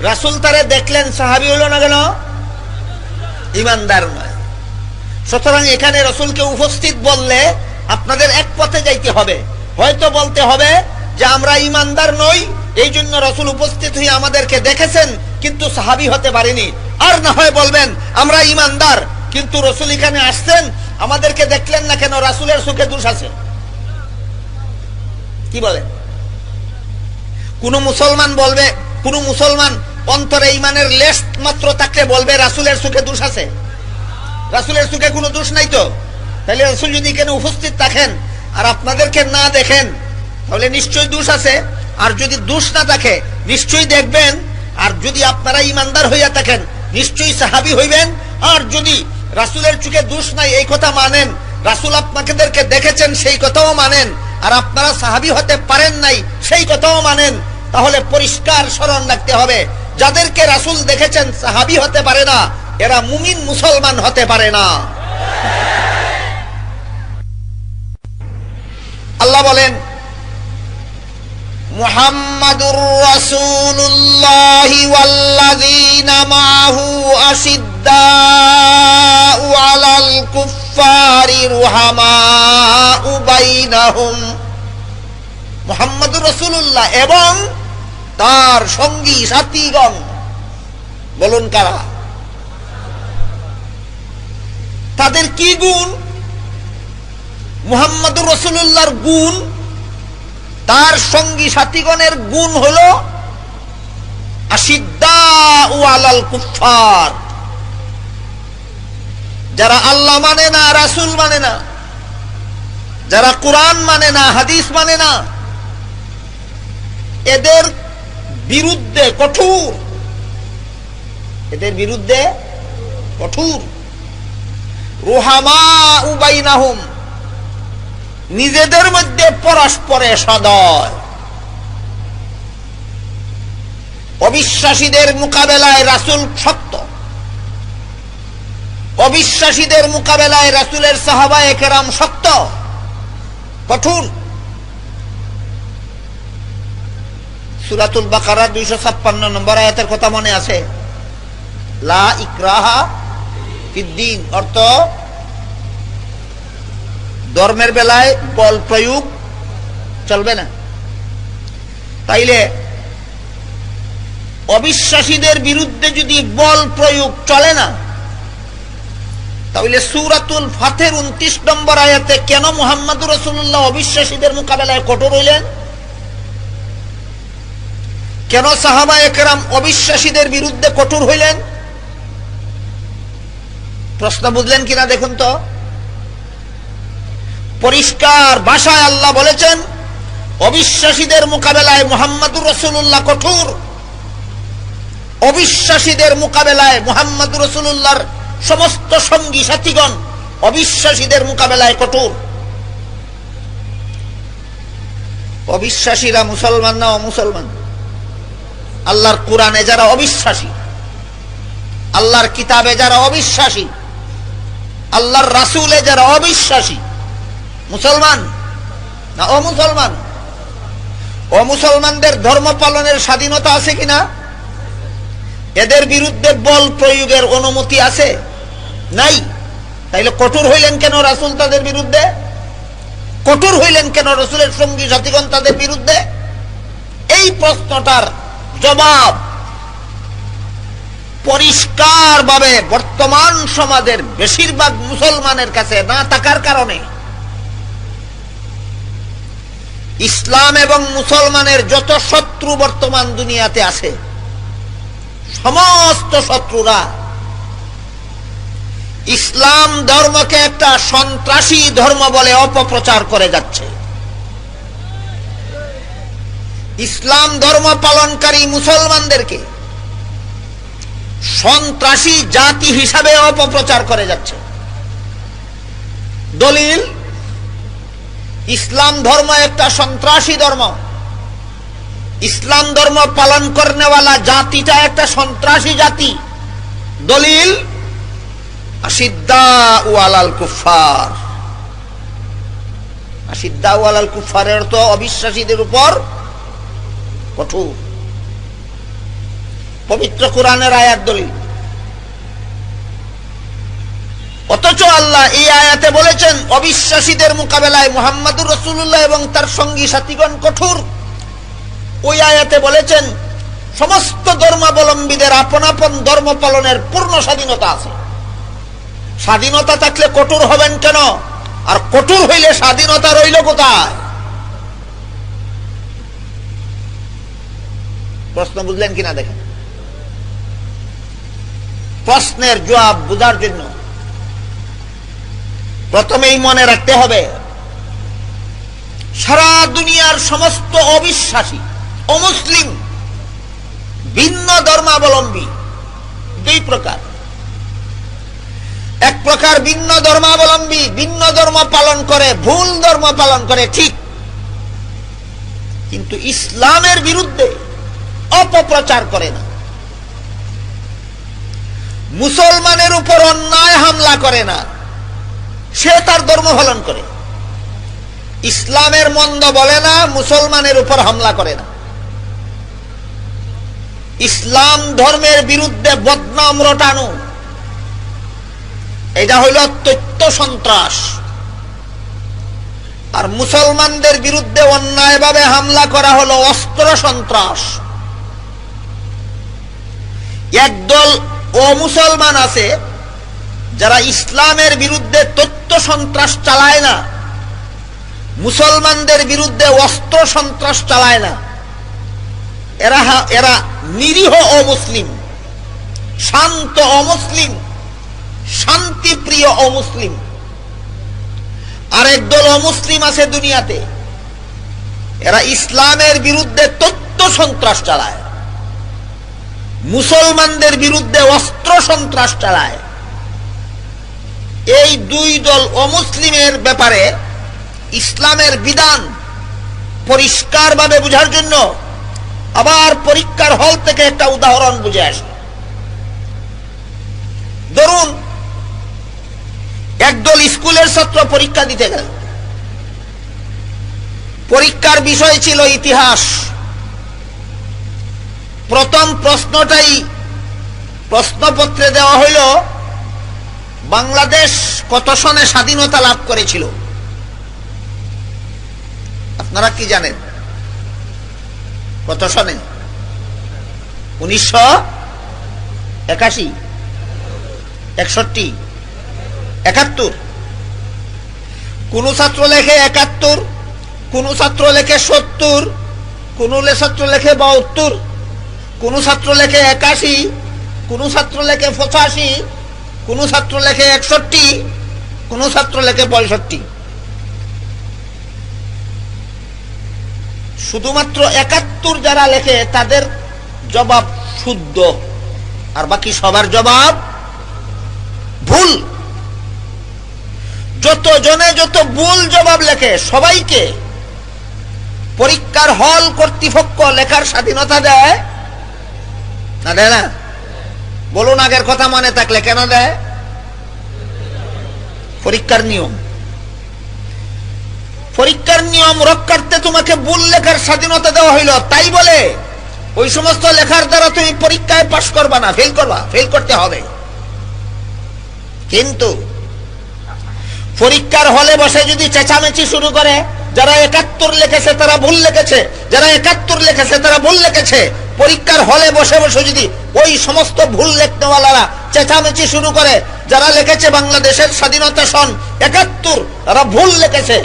রাসূল তারে দেখলেন, সাহাবী হইল না কেন? ইমানদার নয়। সুতরাং এখানে রাসূলকে উপস্থিত বললে আপনাদের এক পথে যাইতে হবে। হয়তো বলতে হবে যে আমরা ইমানদার নই, এই জন্য রাসূল উপস্থিত হয়ে আমাদেরকে দেখেছেন কিন্তু সাহাবী হতে পারেনি। আর না হয় বলবেন আমরা ইমানদার, কিন্তু রাসূল এখানে আসছেন, আমাদেরকে দেখলেন না কেন? রাসূলের চোখে দোষ আছে। কি বলেন? কোন মুসলমান বলবে, কোন মুসলমান অন্তরে ঈমানের লেশ মাত্র থাকলে বলবে রাসূলের চোখে দোষ আছে? রাসূলের চোখে কোনো দোষ নাই তো। তাহলে রাসূল যদি এখানে উপস্থিত থাকেন আর আপনাদেরকে না দেখেন, তাহলে নিশ্চয়ই দোষ আছে। আর যদি দোষ না থাকে নিশ্চয়ই দেখবেন। আর যদি আপনারা ইমানদার হইয়া থাকেন নিশ্চয়ই সাহাবী হইবেন। আর যদি রাসূলের চোখে দোষ নাই এই কথা মানেন, রাসূল আপনাদেরকে দেখেছেন সেই কথাও মানেন, আর আপনারা সাহাবী হতে পারেন নাই সেই কথাও মানেন, তাহলে পরিষ্কার স্মরণ রাখতে হবে যাদেরকে রাসূল দেখেছেন সাহাবী হতে পারে না, এরা মুমিন মুসলমান হতে পারে না। আল্লাহ বলেন মুহাম্মাদুর রাসূলুল্লাহি ওয়াল্লাযীনা মাআহু আশিদ্দাউ আলাল কুফফারি রুহামাউ বাইনাহুম। মুহাম্মাদুর রাসূলুল্লাহ এবং তার সঙ্গী সাথীগণ, বলুন কারা? তাদের কি গুণ? মুহাম্মাদুর রাসূলুল্লাহর গুণ, তার সঙ্গী সাথীগণের গুণ হলো আশিদ্দাউ আলাল কুফফার, যারা আল্লাহ মানে না, রাসূল মানে না, যারা কোরআন মানে না, হাদিস মানে না, এদের বিরুদ্ধে কঠোর, এদের বিরুদ্ধে কঠোর। রুহামাউ বাইনাহুম, নিজেদের মধ্যে পরস্পরে সদয়। অবিশ্বাসীদের মোকাবেলায় রাসূল শক্ত, অবিশ্বাসীদের মোকাবেলায় রাসূলের সাহাবায়ে কেরাম শক্ত, কঠোর। সূরাতুল বাকারা 256 নম্বর আয়াতের কথা মনে আছে? লা ইকরাহা ফিদ্দীন, অর্থ ধর্মের বেলায় বল প্রয়োগ চলবে না। তাইলে অবিশ্বাসীদের বিরুদ্ধে যদি বল প্রয়োগ চলে না, তাহলে সূরাতুল ফাতের 29 নম্বর আয়াতে কেন মুহাম্মদুর রাসূলুল্লাহ অবিশ্বাসীদের মোকাবেলায় কঠোর হইলেন? কেন সাহাবায়ে কেরাম অবিশ্বাসীদের বিরুদ্ধে কঠোর হইলেন? প্রশ্ন বুঝলেন কিনা দেখুন তো। পরিষ্কার ভাষায় আল্লাহ বলেছেন অবিশ্বাসীদের মোকাবেলায় মুহাম্মদুর রাসূলুল্লাহ কঠোর, অবিশ্বাসীদের মোকাবেলায় মুহাম্মদুর রাসূলুল্লাহর সমস্ত সঙ্গী সাথীগণ অবিশ্বাসীদের মোকাবেলায় কঠোর। অবিশ্বাসীরা মুসলমান না অমুসলমান? আল্লাহর কোরআনে যারা অবিশ্বাসী, আল্লাহর কিতাবে যারা অবিশ্বাসী, আল্লাহর রাসূলে যারা অবিশ্বাসী, মুসলমান না অমুসলমান? অমুসলমানদের ধর্ম পালনের স্বাধীনতা আছে কিনা? এদের বিরুদ্ধে বল প্রয়োগের অনুমতি আছে? নাই। তাইলে কঠোর হইলেন কেন রাসূল তাদের বিরুদ্ধে? কঠোর হইলেন কেন রাসূলের সঙ্গী সাথীগণ তাদের বিরুদ্ধে? এই প্রশ্নটার জবাব পরিষ্কার ভাবে বর্তমান সমাজের বেশিরভাগ মুসলমানের কাছে না থাকার কারণে ইসলাম এবং মুসলমানের যত শত্রু বর্তমান দুনিয়াতে আছে, সমস্ত শত্রুরা ইসলাম ধর্মকে একটা সন্ত্রাসী ধর্ম বলে অপপ্রচার করে যাচ্ছে। ইসলাম ধর্ম পালনকারী মুসলমানদেরকে সন্ত্রাসী জাতি হিসাবে অপপ্রচার করে যাচ্ছে। দলিল, ইসলাম ধর্ম একটা সন্ত্রাসী ধর্ম, ইসলাম ধর্ম পালন করনেওয়ালা জাতিটা একটা সন্ত্রাসী জাতি। দলিল আশিদ্দাউ আলাল কুফফার। আশিদ্দাউ আলাল কুফফারের অর্থ অবিশ্বাসীদের উপর কঠোর। পবিত্র কোরআনের আয়াত দলিল। অথচ আল্লাহ এই আয়াতে বলেছেন অবিশ্বাসীদের মোকাবেলায় মুহাম্মদুর রাসূলুল্লাহ এবং তার সঙ্গী সাথীগণ কঠোর। ওই আয়াতে বলেছেন সমস্ত ধর্মাবলম্বীদের আপন আপন ধর্ম পালনের পূর্ণ স্বাধীনতা আছে। স্বাধীনতা থাকলে কঠোর হবেন কেন? আর কঠোর হইলে স্বাধীনতা রইল কোথায়? প্রশ্ন বুঝলেন কিনা দেখেন। প্রশ্নের জবাব বোঝার জন্য প্রথমেই মনে রাখতে হবে সারা দুনিয়ার সমস্ত অবিশ্বাসী, অমুসলিম, ভিন্ন ধর্মাবলম্বী দুই প্রকার। এক প্রকার ভিন্ন ধর্মাবলম্বী, ভিন্ন ধর্ম পালন করে, ভুল ধর্ম পালন করে, ঠিক, কিন্তু ইসলামের বিরুদ্ধে অপপ্রচার করে না, মুসলমানের উপর অন্যায় হামলা করে না, সে তার ধর্ম পালন করে, ইসলামের মন্দ বলে না, মুসলমানের উপর হামলা করে না, ইসলাম ধর্মের বিরুদ্ধে বদনাম রটানো, এটা হইল তথ্য সন্ত্রাস। আর মুসলমানদের বিরুদ্ধে অন্যায়ভাবে হামলা করা হলো অস্ত্র সন্ত্রাস। একদল অমুসলমান আছে যারা ইসলামের বিরুদ্ধে তথ্য সন্ত্রাস চালায় না, মুসলমানদের বিরুদ্ধে অস্ত্র সন্ত্রাস চালায় না, এরা নিরীহ অমুসলিম, শান্ত অমুসলিম, শান্তিপ্রিয় অমুসলিম। আর একদল অমুসলিম আছে দুনিয়াতে, এরা ইসলামের বিরুদ্ধে তথ্য সন্ত্রাস চালায়, মুসলমানদের বিরুদ্ধে অস্ত্র সন্ত্রাস চালায়। এই দুই দল অমুসলিমের ব্যাপারে ইসলামের বিধান পরিষ্কারভাবে বুঝার জন্য আবার পরীক্ষার হল থেকে একটা উদাহরণ বুঝে আসে। ধরুন একদল স্কুলের ছাত্র পরীক্ষা দিতে গেল, পরীক্ষার বিষয় ছিল ইতিহাস। প্রথম প্রশ্নটাই প্রশ্নপত্রে দেওয়া হইল বাংলাদেশ কত সনে স্বাধীনতা লাভ করেছিল। আপনারা কি জানেন কত সনে? 1981, 61, 71। কোন ছাত্র লেখে 71, কোন ছাত্র লেখে 70, কোন ছাত্র লেখে 72, কোন ছাত্র লেখে 81, কোন ছাত্র লেখে 85, কোন ছাত্র লেখে 61, কোন ছাত্র লেখে 65। শুধুমাত্র 71 যারা লেখে তাদের জবাব শুদ্ধ, আর বাকি সবার জবাব ভুল। যত জনে যত ভুল জবাব লেখে সবাইকে পরীক্ষার হল কর্তৃপক্ষ লেখার স্বাধীনতা দেয় না, দেয় না? বলুন আগের কথা মনে থাকলে কেন দেয়? পরীক্ষার নিয়ম। পরীক্ষার নিয়ম রক্ষার্থে তোমাকে ভুল লেখার স্বাধীনতা দেওয়া হইল, তাই বলে ওই সমস্ত লেখার দ্বারা তুমি পরীক্ষায় পাশ করবা না, ফেল করবা, ফেল করতে হবে। কিন্তু পরীক্ষার হলে বসে যদি চেঁচামেচি শুরু করে, যারা 71 লিখেছে তারা ভুল লিখেছে, যারা 71 লিখেছে তারা ভুল লিখেছে, পরীক্ষার হলে বসে বসে যদি ওই সমস্ত ভুল লিখনেওয়ালারা চেঁচামেচি শুরু করে, যারা লিখেছে বাংলাদেশের স্বাধীনতা সন 71 তারা ভুল লিখেছে,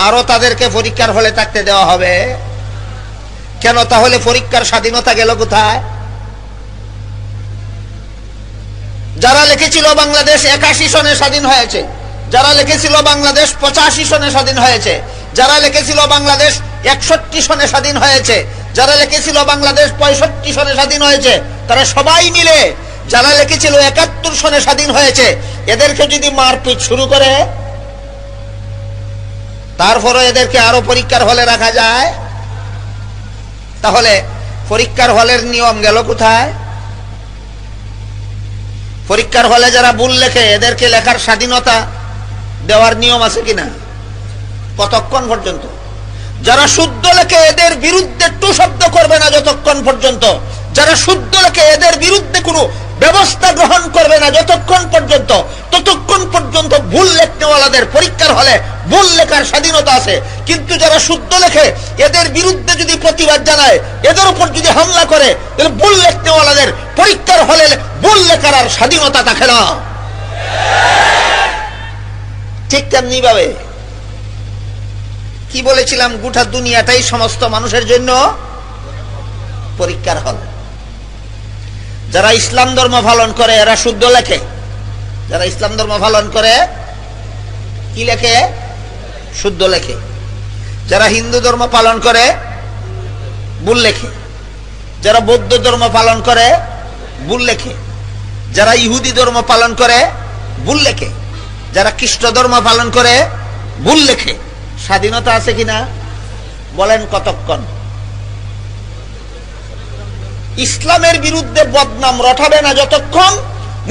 আরো তাদেরকে পরীক্ষার হলে থাকতে দেওয়া হবে কেন? তাহলে পরীক্ষার স্বাধীনতা গেল কোথায়? যারা লিখেছিল বাংলাদেশ 81 সনে স্বাধীন হয়েছে, যারা লিখেছিল বাংলাদেশ 85 সনে স্বাধীন হয়েছে, যারা লিখেছিল বাংলাদেশ 61 সনে স্বাধীন হয়েছে, যারা লিখেছিল বাংলাদেশ 65 সনে স্বাধীন হয়েছে, তারা সবাই মিলে যারা লিখেছিল 71 সনে স্বাধীন হয়েছে, এদেরকে যদি মারপিট শুরু করে, তারপরে এদেরকে আরো পরীক্ষার হলে রাখা যায়, তাহলে পরীক্ষার হলের নিয়ম গেল কোথায়? পরীক্ষার হলে যারা ভুল লেখে এদেরকে লেখার স্বাধীনতা দেওয়ার নিয়ম আছে কিনা? কতক্ষণ পর্যন্ত? যারা শুদ্ধ লেখে এদের বিরুদ্ধে টু শব্দ করবে না যতক্ষণ পর্যন্ত, যারা শুদ্ধ লেখে এদের বিরুদ্ধে কোনো ব্যবস্থা গ্রহণ করবে না যতক্ষণ পর্যন্ত, ততক্ষণ পর্যন্ত ভুল লেখনেওয়ালাদের পরীক্ষার হলে ভুল লেখার স্বাধীনতা আছে। কিন্তু যারা শুদ্ধ লেখে এদের বিরুদ্ধে যদি প্রতিবাদ জানায়, এদের উপর যদি হামলা করে, তাহলে ভুল লেখনেওয়ালাদের পরীক্ষার হলে ভুল লেখার আর স্বাধীনতা থাকে না। ঠিক তেমনি ভাবে কি বলেছিলাম, গোটা দুনিয়াটাই সমস্ত মানুষের জন্য পরীক্ষার হল। যারা ইসলাম ধর্ম পালন করে এরা শুদ্ধ লেখে, যারা ইসলাম ধর্ম পালন করে কি লেখে? শুদ্ধ লেখে। যারা হিন্দু ধর্ম পালন করে ভুল লেখে, যারা বৌদ্ধ ধর্ম পালন করে ভুল লেখে, যারা ইহুদি ধর্ম পালন করে ভুল লেখে, যারা খ্রিস্ট ধর্ম পালন করে ভুল লেখে। স্বাধীনতা আছে কিনা বলেন? কতক্ষণ? ইসলামের বিরুদ্ধে বদনাম রটাবে না যতক্ষণ,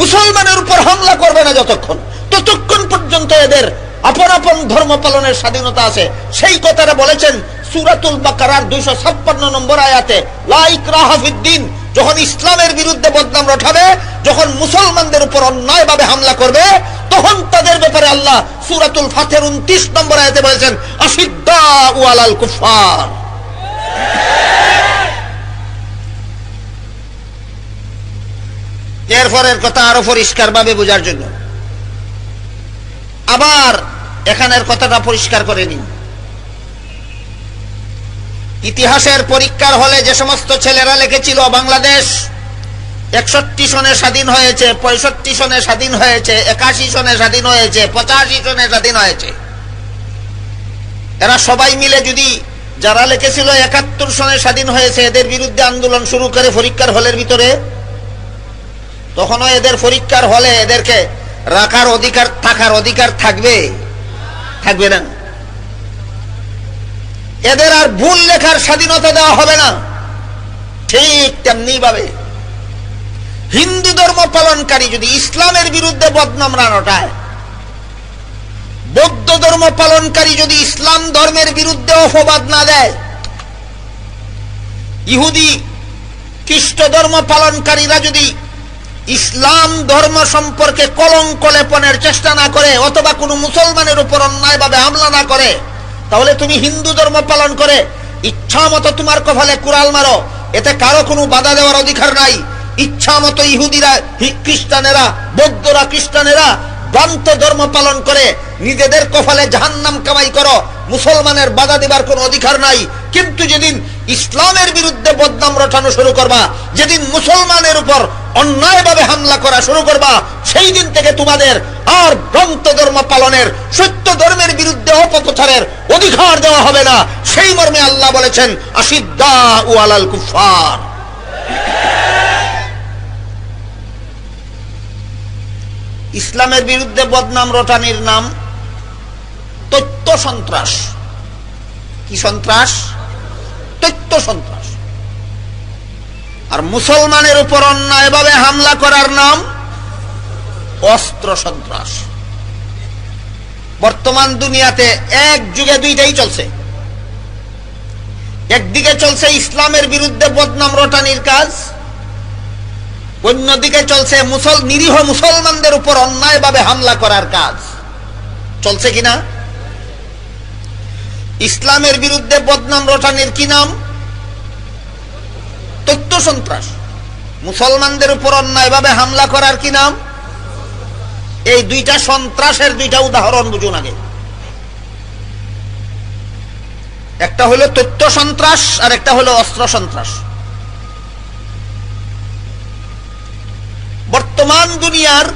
মুসলমানের উপর হামলা করবে না যতক্ষণ, ততক্ষণ পর্যন্ত এদের আপন আপন ধর্ম পালনের স্বাধীনতা আছে। সেই কথাটা বলেছেন সূরাতুল বাকারার 256 নম্বর আয়াতে, লা ইকরাহা ফিদ্দিন। যখন ইসলামের বিরুদ্ধে বদনাম রটাবে, যখন মুসলমানদের উপর অন্যায়ভাবে হামলা করবে, তখন তাদের ব্যাপারে আল্লাহ সূরাতুল ফাতির 29 নম্বর আয়াতে বলেছেন, আশিদ্দাউ আলাল কুফার। এরপরের কথা আরো পরিষ্কার ভাবে বোঝার জন্য আবার এখানের কথাটা পরিষ্কার করে নিন। ইতিহাসের পরীক্ষার হলে যে সমস্ত ছেলেরা লিখেছিল বাংলাদেশ 61 সনে স্বাধীন হয়েছে, 65 সনে স্বাধীন হয়েছে, 81 সনে স্বাধীন হয়েছে, 85 সনে স্বাধীন হয়েছে, এরা সবাই মিলে যদি যারা লিখেছিল 71 সনে স্বাধীন হয়েছে এদের বিরুদ্ধে আন্দোলন শুরু করে পরীক্ষার হলের ভিতরে, তখনও এদের পরীক্ষার হলে এদেরকে রাখার অধিকার, থাকার অধিকার থাকবে? থাকবে না। এদের আর ভুল লেখার স্বাধীনতা দেওয়া হবে না। ঠিক তেমনি ভাবে হিন্দু ধর্ম পালনকারী যদি ইসলামের বিরুদ্ধে বদনাম না রটায়, বৌদ্ধ ধর্ম পালনকারী যদি ইসলাম ধর্মের বিরুদ্ধে অপবাদ না দেয়, ইহুদি খ্রিস্ট ধর্ম পালনকারীরা যদি ইসলাম ধর্ম সম্পর্কে কলঙ্ক লেপনের চেষ্টা না করে, অথবা কোনো মুসলমানের উপর অন্যায়ভাবে হামলা না করে, তাহলে তুমি হিন্দু ধর্ম পালন করে ইচ্ছা মতো তোমার কপালে কুড়াল মারো, এতে কারো কোনো বাধা দেওয়ার অধিকার নাই। ইচ্ছা মতো ইহুদিরা, খ্রিস্টানেরা, বৌদ্ধরা, খ্রিস্টানেরা ভ্রান্ত ধর্ম পালন করে নিজেদের কপালে জাহান্নাম কামাই করো, মুসলমানের বাধা দেবার কোনো অধিকার নাই। কিন্তু যেদিন ইসলামের বিরুদ্ধে বদনাম রটানো শুরু করবা, যেদিন মুসলমানের উপর অন্যায়ভাবে হামলা করা শুরু করবা, সেই দিন থেকে তোমাদের আর ভ্রান্ত ধর্ম পালনের, সত্য ধর্মের বিরুদ্ধে অপপ্রচারের অধিকার দেওয়া হবে না। সেই মর্মে আল্লাহ বলেছেন, আশিদ্দাউ আলাল কুফার। ইসলামের বিরুদ্ধে বদনাম রটানির নাম তথ্য সন্ত্রাস। কি সন্ত্রাস? তথ্য সন্ত্রাস। আর মুসলমানের উপর অন্যায়ভাবে হামলা করার নাম অস্ত্র সন্ত্রাস। বর্তমান দুনিয়াতে এক যুগে দুইটাই চলছে। একদিকে চলছে ইসলামের বিরুদ্ধে বদনাম রটানির কাজ, অন্যদিকে চলছে নিরীহ মুসলমানদের উপর অন্যায়ভাবে হামলা করার কাজ। চলছে কিনা? ইসলামের বিরুদ্ধে বদনাম রটানির কি নাম? তথ্য সন্ত্রাস। মুসলমানদের উপর অন্যায়ভাবে হামলা করার কি নাম? এই দুইটা সন্ত্রাসের দুইটা উদাহরণ বুঝুন আগে। একটা হলো তথ্য সন্ত্রাস আর একটা হলো অস্ত্র সন্ত্রাস। বর্তমান দুনিয়ার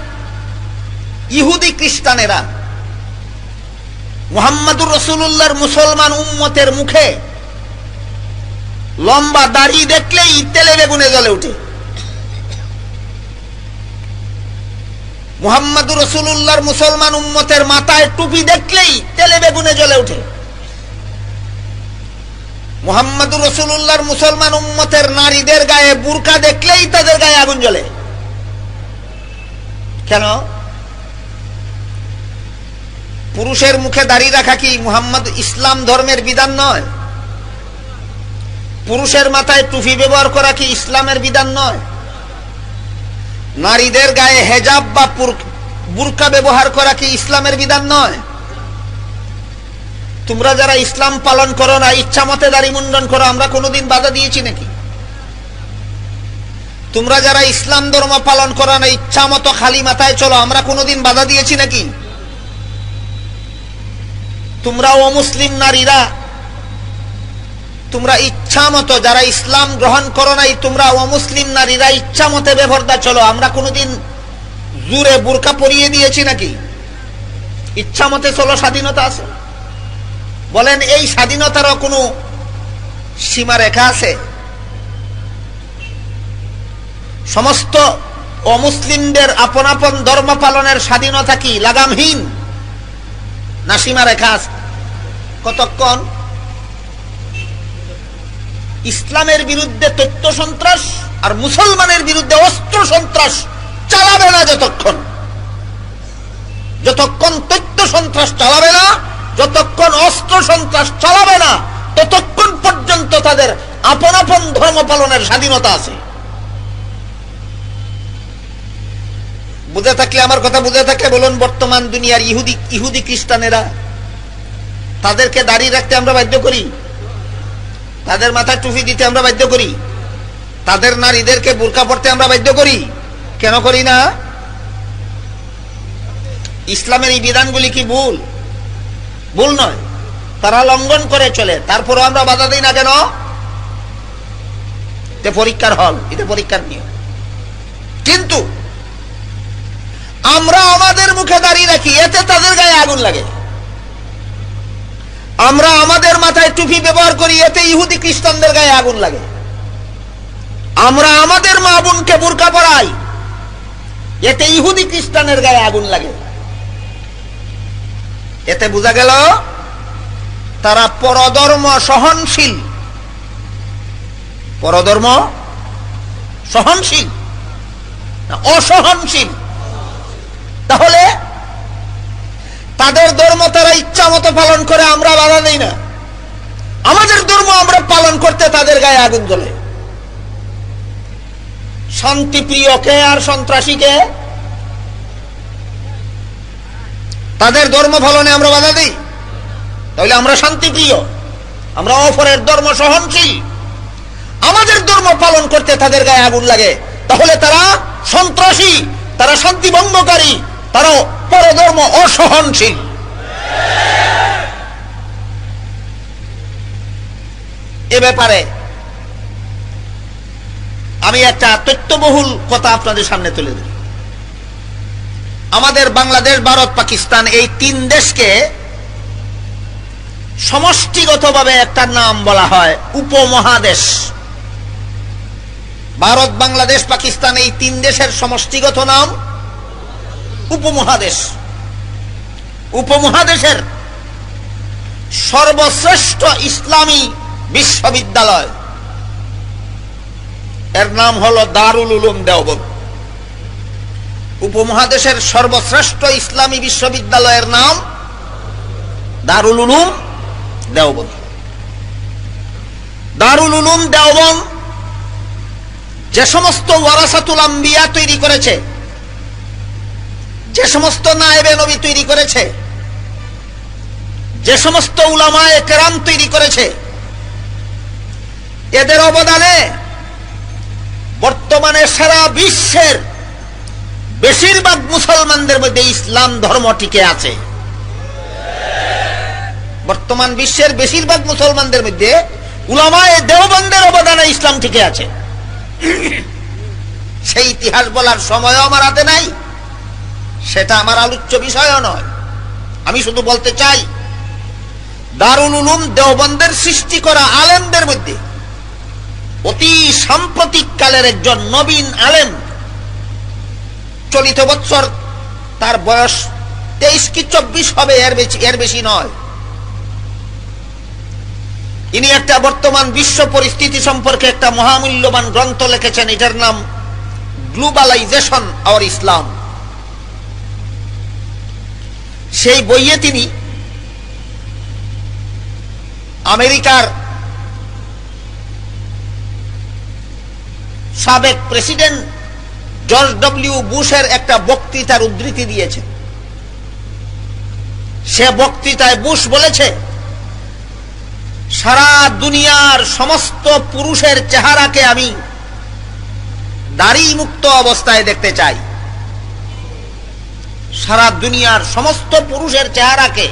ইহুদি খ্রিস্টানেরা মুহাম্মদুর রাসূলুল্লাহর মুসলমান উম্মতের মুখে লম্বা দাড়ি দেখলেই তেলে বেগুনে জ্বলে ওঠে। মুহাম্মদুর রাসূলুল্লাহর মুসলমান উম্মতের মাথায় টুপি দেখলেই তেলে বেগুনে জ্বলে ওঠে। মুহাম্মদুর রাসূলুল্লাহর মুসলমান উম্মতের নারীদের গায়ে বুরকা দেখলেই তাদের গায়ে আগুন জ্বলে। কেন? পুরুষের মুখে দাড়ি রাখা কি মুহাম্মদ ইসলাম ধর্মের বিধান নয়? পুরুষের মাথায় টুপি ব্যবহার করা কি ইসলামের বিধান নয়? নারীদের গায়ে হেজাব বা বুরকা ব্যবহার করা কি ইসলামের বিধান নয়? তোমরা যারা ইসলাম পালন করো না, ইচ্ছা মতে দাড়ি মুন্ডন করো, আমরা কোনোদিন বাধা দিয়েছি নাকি? তোমরা যারা ইসলাম ধর্ম পালন করো না, ইচ্ছা মতো খালি মাথায় চলো, আমরা কোনোদিন বাধা দিয়েছি নাকি? তোমরা অমুসলিম নারীরা, তোমরা ইচ্ছা মতো, যারা ইসলাম গ্রহণ করো নাই, তোমরা অমুসলিম নারীরা ইচ্ছা মতে বেপরদা চলো, আমরা কোনোদিন জোরে বুরকা পরিয়ে দিয়েছি নাকি? ইচ্ছা মতে চলো, স্বাধীনতা আছে। বলেন, এই স্বাধীনতারও কোনো সীমা রেখা আছে? সমস্ত অমুসলিমদের আপন আপন ধর্ম পালনের স্বাধীনতা কি লাগামহীন না সীমা রেখা আছে? কতক্ষণ? ইসলামের বিরুদ্ধে তথ্য সন্ত্রাস আর মুসলমানের বিরুদ্ধে অস্ত্র সন্ত্রাস চালাবে না যতক্ষণ তথ্য সন্ত্রাস চালাবে না, যতক্ষণ অস্ত্র সন্ত্রাস চালাবে না, ততক্ষণ পর্যন্ত তাদের আপন আপন ধর্ম পালনের স্বাধীনতা আছে। বুঝে থাকলে, আমার কথা বুঝে থাকলে বলুন, বর্তমান দুনিয়ার ইহুদি খ্রিস্টানেরা তাদেরকে দাঁড়িয়ে রাখতে আমরা বাধ্য করি, তাদের মাথায় টুপি দিতে আমরা বাধ্য করি, তাদের নারীদেরকে বোরকা পড়তে আমরা বাধ্য করি। কেন করি না? ইসলামের এই বিধানগুলি কি ভুল? ভুল নয়, তারা লঙ্ঘন করে চলে, তারপরও আমরা বাধা দিই না কেন? এটা পরীক্ষার হল, এটা পরীক্ষার নিয়ম। কিন্তু আমরা আমাদের মুখে দাঁড়িয়ে রাখি, এতে তাদের গায়ে আগুন লাগে। আমরা আমাদের মাথায় টুপি ব্যবহার করি, এতে ইহুদি খ্রিস্টানদের গায়ে আগুন লাগে। আমরা আমাদের মা বোনকে বোরকা পরাই, এতে ইহুদি খ্রিস্টানের গায়ে আগুন লাগে। এতে বোঝা গেল তারা পরধর্ম সহনশীল, পরধর্ম সহনশীল না অসহনশীল। তাহলে তাদের ধর্ম তারা ইচ্ছা মতো পালন করে, আমরা বাধা দেই না। আমাদের ধর্ম আমরা পালন করতে তাদের গায়ে আগুন জ্বলে। শান্তিপ্রিয়কে আর সন্ত্রাসীকে তাদের ধর্ম পালনে আমরা বাধা দিই, তাহলে আমরা শান্তিপ্রিয়, আমরা অপরের ধর্ম সহনশীল। আমাদের ধর্ম পালন করতে তাদের গায়ে আগুন লাগে, তাহলে তারা সন্ত্রাসী, তারা শান্তি ভঙ্গকারী, তারা পরধর্ম অসহনশীল। এ ব্যাপারে আমি একটা তথ্যবহুল কথা আপনাদের সামনে তুলে দিই। আমাদের বাংলাদেশ, ভারত, পাকিস্তান এই তিন দেশকে সমষ্টিগতভাবে একটা নাম বলা হয় উপমহাদেশ। ভারত, বাংলাদেশ, পাকিস্তান এই তিন দেশের সমষ্টিগত নাম উপমহাদেশ। উপমহাদেশের সর্বশ্রেষ্ঠ ইসলামী বিশ্ববিদ্যালয়, এর নাম হলো দারুল উলুম দেওবন্দ। উপমহাদেশের সর্বশ্রেষ্ঠ ইসলামী বিশ্ববিদ্যালয়ের নাম দারুল উলুম দেওবন্দ। দারুল উলুম দেওবন্দ যে সমস্ত ওয়ারাসাতুল আম্বিয়া তৈরি করেছে, যে সমস্ত নায়েবে নবী তৈরি করেছে, যে সমস্ত উলামায়ে কেরাম তৈরি করেছে, এদের অবদানে বর্তমানে সারা বিশ্বের বেশিরভাগ মুসলমানদের মধ্যে ইসলাম ধর্ম টিকে আছে। বর্তমান বিশ্বের বেশিরভাগ মুসলমানদের মধ্যে উলামায়ে দেওবন্দের অবদানে ইসলাম টিকে আছে। সেই ইতিহাস বলার সময়ও আমার হাতে নাই, সেটা আমার আলোচ্য বিষয়ও নয়। আমি শুধু বলতে চাই, দারুল উলুম দেওবন্দের সৃষ্টি করা আলেমদের মধ্যে অতি সাম্প্রতিক কালের একজন নবীন আলেম, চলিত বৎসর তার বয়স 23 কি 24 হবে, এর বেশি নয়। ইনি একটা বর্তমান বিশ্ব পরিস্থিতি সম্পর্কে একটা মহামূল্যবান গ্রন্থ লিখেছেন, এটার নাম গ্লোবালাইজেশন আওয়ার ইসলাম। সেই বইয়ে তিনি আমেরিকার সাবেক প্রেসিডেন্ট জর্জ ডব্লিউ বুশের একটা বক্তৃতার উদ্ধৃতি দিয়েছেন। সে বক্তৃতায় বুশ বলেছে, সারা দুনিয়ার সমস্ত পুরুষের চেহারাকে আমি দাড়ি মুক্ত অবস্থায় দেখতে চাই। সারা দুনিয়ার সমস্ত পুরুষের চেহারাকে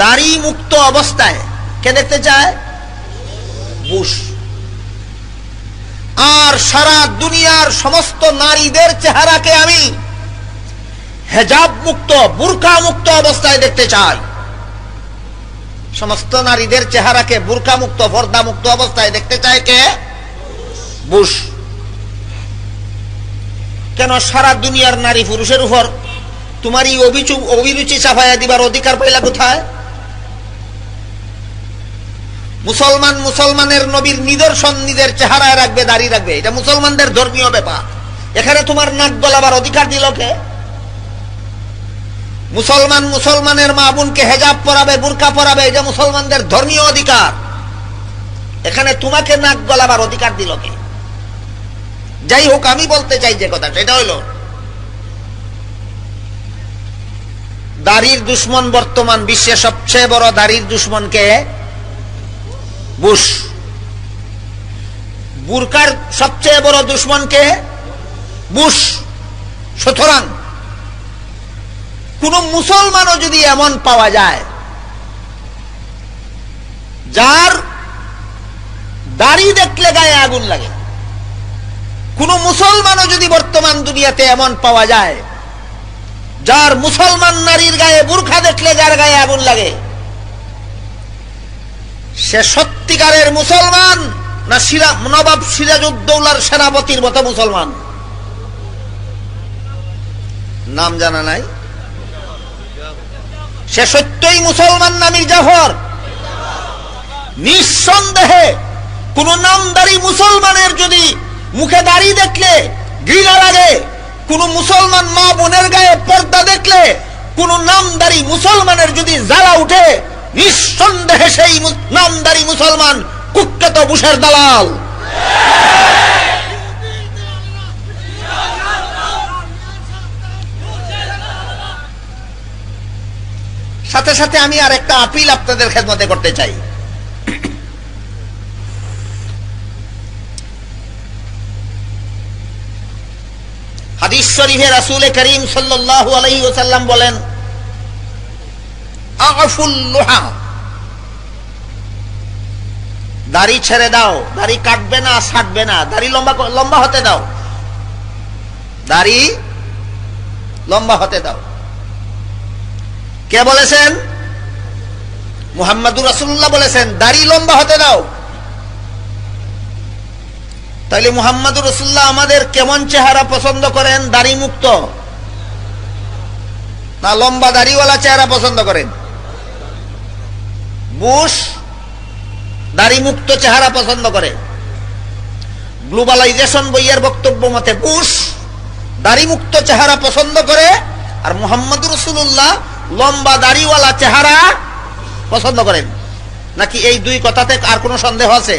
দাড়ি মুক্ত অবস্থায় কে দেখতে চায়? বুশ। আর সারা দুনিয়ার সমস্ত নারীদের চেহারাকে আমি হেজাব মুক্ত, বুরকা মুক্ত অবস্থায় দেখতে চাই। সমস্ত নারীদের চেহারাকে বুরকা মুক্ত, পর্দা মুক্ত অবস্থায় দেখতে চায় কে? বুশ। কেন সারা দুনিয়ার নারী পুরুষের উপর তোমার এই অভিরুচি চাপাইয়া দিবার অধিকার পাইলা কোথায়? মুসলমান মুসলমানের নবীর নিদর্শন নিজের চেহারায় রাখবে, দাঁড়িয়ে রাখবে, এটা মুসলমানদের ধর্মীয় ব্যাপার। এখানে তোমার নাক গলাবার অধিকার দিল কে? মুসলমান মুসলমানের মা বোনকে হেজাব পরাবে, বুরকা পরাবে, এটা মুসলমানদের ধর্মীয় অধিকার। এখানে তোমাকে নাক গলাবার অধিকার দিল কে? যাই হোক, আমি বলতে চাই যে কথা সেটা হইল, দাড়ির দুশ্মন বর্তমান বিশ্বে সবচেয়ে বড় দাড়ির দুশ্মনকে বুশ। বুরকার সবচেয়ে বড় দুশ্মনকে বুশ। সুতরাং কোন মুসলমানও যদি এমন পাওয়া যায় যার দাড়ি দেখলে গায়ে আগুন লাগে, কোন মুসলমানও যদি বর্তমান দুনিয়াতে এমন পাওয়া যায় যার মুসলমান নারীর গায়ে বুরখা দেখলে যার গায়ে আগুন লাগে, সে সত্যিকারের মুসলমান না নবাব সিরাজউদ্দৌলার সেনাপতির মতো মুসলমান? নাম জানা নাই? সে সত্যই মুসলমান না মির্জাফর? নিঃসন্দেহে কোন নামদারি মুসলমানের যদি মুখে দাড়ি দেখলে ঘৃণা লাগে, কোন মুসলমান মা বোনের গায়ে পর্দা দেখলে কোন নামদারি মুসলমানের যদি জ্বালা উঠে, নিঃসন্দেহে সেই নামদারি মুসলমান কুখ্যাত বুশের দালাল। সাথে সাথে আমি আর একটা আপিল আপনাদের খেদমতে করতে চাই। হাদিস শরীফে রাসূল করিম সাল্লাল্লাহু আলাইহি ওয়াসাল্লাম বলেন, আফুল লুহা, দাড়ি ছেড়ে দাও, দাড়ি কাটবে না, ছাঁটবে না, দাড়ি লম্বা হতে দাও, দাড়ি লম্বা হতে দাও। কে বলেছেন? মুহাম্মদুর রাসূলুল্লাহ বলেছেন দাড়ি লম্বা হতে দাও। তাহলে মুহাম্মদুর রাসূলুল্লাহ আমাদের কেমন চেহারা পছন্দ করেন? দাড়ি মুক্ত না লম্বা দাড়িওয়ালা চেহারা পছন্দ করেন? বুশ দাড়ি মুক্ত চেহারা পছন্দ করে। গ্লোবালাইজেশন বইয়ের বক্তব্য মতে বুশ দাড়ি মুক্ত চেহারা পছন্দ করে, আর মুহাম্মদুর রাসূলুল্লাহ লম্বা দাড়িওয়ালা চেহারা পছন্দ করেন। নাকি এই দুই কথাতে আর কোনো সন্দেহ আছে?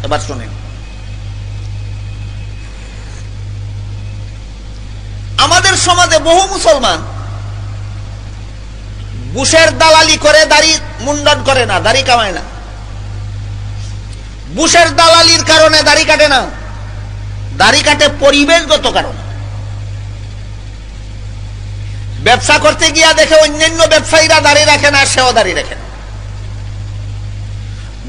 এবার শুনেন, আমাদের সমাজে বহু মুসলমান বুশের দালালি করে, দাড়ি মুন্ডন করে না, দাড়ি কামায় না। বুশের দালালির কারণে দাড়ি কাটে না, দাড়ি কাটে পরিবেশগত কারণে। ব্যবসা করতে গিয়া দেখে অন্যান্য ব্যবসায়ীরা দাড়ি রাখে না, সেও দাড়ি রাখে না।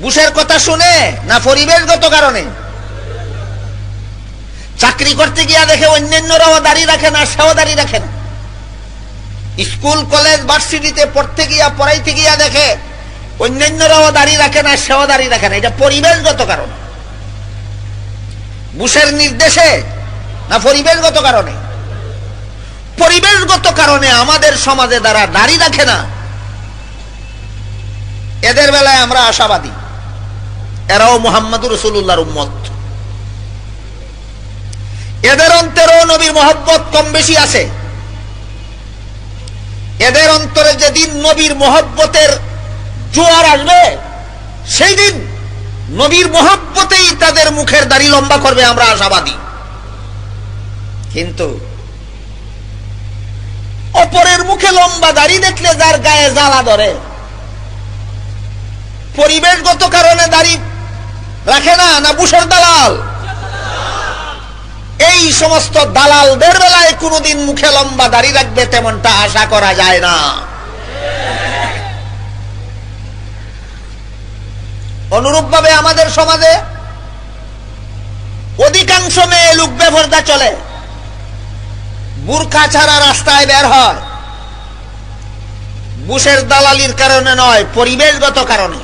বুশের কথা শুনে না পরিবেশগত কারণে? চাকরি করতে গিয়া দেখে অন্যান্যরাও দাড়ি রাখে না, সেও দাড়ি রাখে না। স্কুল কলেজ ভার্সিটিতে পড়তে গিয়া পড়াইতে গিয়া দেখে অন্যান্যরাও দাড়ি রাখে না, সেও দাড়ি রাখে না। এটা পরিবেশগত কারণ। বুশের নির্দেশে না পরিবেশগত কারণে? পরিবেশগত কারণে আমাদের সমাজে যারা দাড়ি রাখে না, এদের বেলায় আমরা আশাবাদী, এরাও মুহাম্মদুর রাসূলুল্লাহর উম্মত। এদের অন্তরেও নবীর মহব্বত কম বেশি আছে। এদের অন্তরে যেদিন নবীর মহব্বতের জোয়ার আসবে, সেই দিন নবীর মহব্বতেই তাদের মুখের দাড়ি লম্বা করবে, আমরা আশাবাদী। কিন্তু অপরের মুখে লম্বা দাড়ি দেখলে যার গায়ে জ্বালা ধরে, পরিবেশগত কারণে দাড়ি রাখে না, না বুশের দালাল? এই সমস্ত দালালদের বেলায় কোনদিন মুখে লম্বা দাড়ি রাখবে তেমনটা আশা করা যায় না। অনুরূপভাবে আমাদের সমাজে অধিকাংশ মেয়ে লোক বেপরদা চলে, বুরকা ছাড়া রাস্তায় বের হয়। বুশের দালালির কারণে নয়, পরিবেশগত কারণে।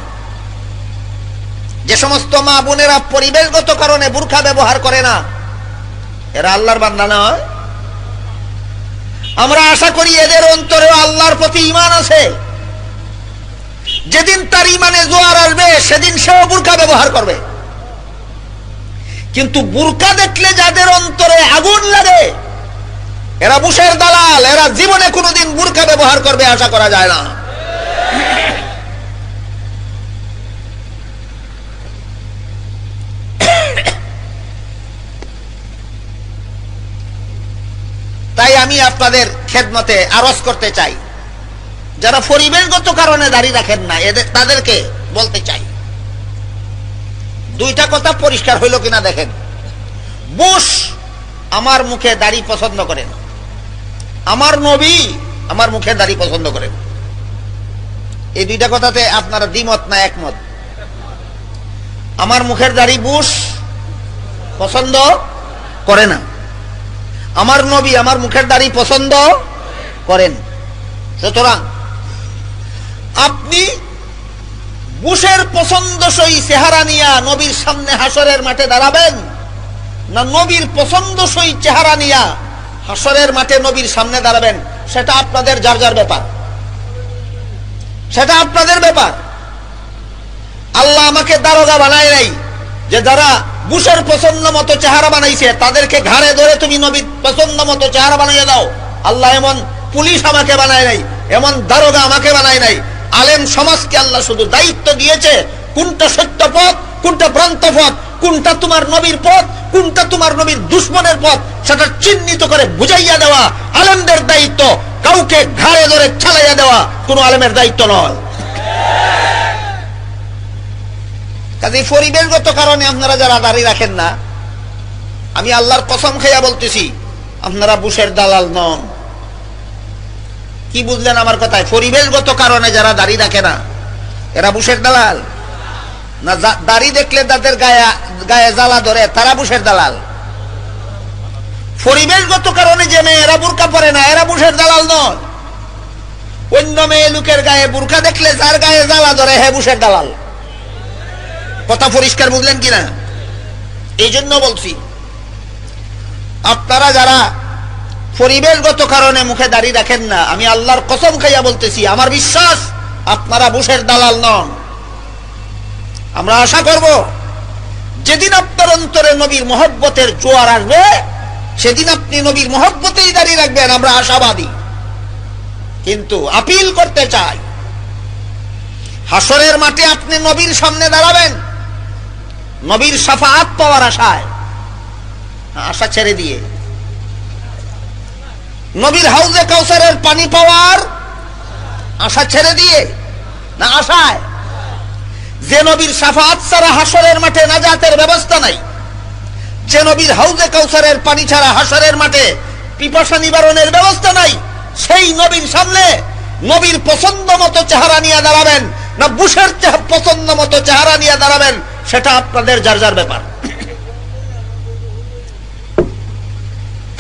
যে সমস্ত মা বোনেরা পরিবেশগত কারণে বুরকা ব্যবহার করে না, এরা আল্লাহর বান্দা নয়। আমরা আশা করি এদের অন্তরেও আল্লাহর প্রতি ঈমান আছে। যেদিন তার ঈমানে জোয়ার আসবে সেদিন সেও বুরকা ব্যবহার করবে। কিন্তু বুরকা দেখলে যাদের অন্তরে আগুন লাগে, এরা বুশের দালাল, এরা জীবনে কোনোদিন বুরকা ব্যবহার করবে আশা করা যায় না। তাই আমি আপনাদের খেদমতে আরজ করতে চাই, যারা পরিবেশগত কারণে দাঁড়িয়ে রাখেন না তাদেরকে বলতে চাই, দুইটা কথা পরিষ্কার হইল কিনা দেখেন। বুশ আমার মুখে দাড়ি পছন্দ করেন, আমার নবী আমার মুখে দাড়ি পছন্দ করেন। এই দুইটা কথাতে আপনারা দ্বিমত না একমত? আমার মুখের দাড়ি বুশ পছন্দ করে না, আমার নবী আমার মুখের দাড়ি পছন্দ করেন। সুতরাং আপনি বুশের পছন্দসই চেহারা নিয়া নবীর সামনে হাসরের মাঠে দাঁড়াবেন, না নবীর পছন্দসই চেহারা নিয়া হাসরের মাঠে নবীর সামনে দাঁড়াবেন, সেটা আপনাদের যার যার ব্যাপার, সেটা আপনাদের ব্যাপার। আল্লাহ আমাকে দারোগা বানায় নাই যে যারা বুশের পছন্দ মতো চেহারা বানাইছে তাদেরকে ঘাড়ে ধরে তুমি নবীর পছন্দ মতো চেহারা বানাইয়ে দাও। আল্লাহ এমন পুলিশ আমাকে বানায় নাই, এমন দারোগা আমাকে বানায় নাই। আলেম সমাজকে আল্লাহ শুধু দায়িত্ব দিয়েছে কোনটা সত্য পথ, কোনটা ভ্রান্ত পথ, কোনটা তোমার নবীর পথ, কোনটা তোমার নবীর দুশ্মনের পথ, সেটা চিহ্নিত করে বুঝাইয়া দেওয়া আলেমদের দায়িত্ব। কাউকে ঘাড়ে ধরে চালাইয়া দেওয়া কোন আলেমের দায়িত্ব নয়। কাজে পরিবেশগত কারণে আপনারা যারা দাঁড়িয়ে রাখেন না, আমি আল্লাহর কসম খাইয়া বলতেছি আপনারা বুশের দালাল নন। কি বুঝলেন আমার কথায়? পরিবেশগত কারণে যারা দাড়ি রাখে না এরা বুশের দালাল না? দাড়ি দেখলে তাদের গায়ে জ্বালা ধরে তারা বুশের দালাল। পরিবেশগত কারণে যে মেয়েরা বুরকা পরে না এরা বুশের দালাল নয়। অন্য মেয়ে লোকের গায়ে বুরকা দেখলে যার গায়ে জ্বালা ধরে হে বুশের দালাল। কথা পরিষ্কার বুঝলেন কিনা? এই জন্য বলছি আপনারা যারা পরিবেশগত কারণে মুখে দাঁড়িয়ে রাখেন না, আমি আল্লাহর কসম খাইয়া বলতেছি আমার বিশ্বাস আপনারা বুশের দালাল নন। আমরা আশা করব যেদিন আপনার অন্তরে নবীর মহব্বতের জোয়ার আসবে সেদিন আপনি নবীর মহব্বতেই দাঁড়িয়ে রাখবেন, আমরা আশাবাদী। কিন্তু আপিল করতে চাই, হাসরের মাঠে আপনি নবীর সামনে দাঁড়াবেন নবীর শাফাআত পাওয়ার আশায়, আশা ছেড়ে দিয়ে নবীর হাউজে কাউসারের পানি পাওয়ার আশা ছেড়ে দিয়ে না আশায়, যে নবীর শাফাআত ছাড়া হাসরের মাঠে নাজাতের ব্যবস্থা নাই, যে নবীর হাউজে কাউসারের পানি ছাড়া হাসরের মাঠে পিপাসা নিবারণের ব্যবস্থা নাই, সেই নবীর সামনে নবীর পছন্দ মতো চেহারা নিয়ে দাঁড়াবেন না বুশের পছন্দ মতো চেহারা নিয়ে দাঁড়াবেন, সেটা আপনাদের যার যার ব্যাপার।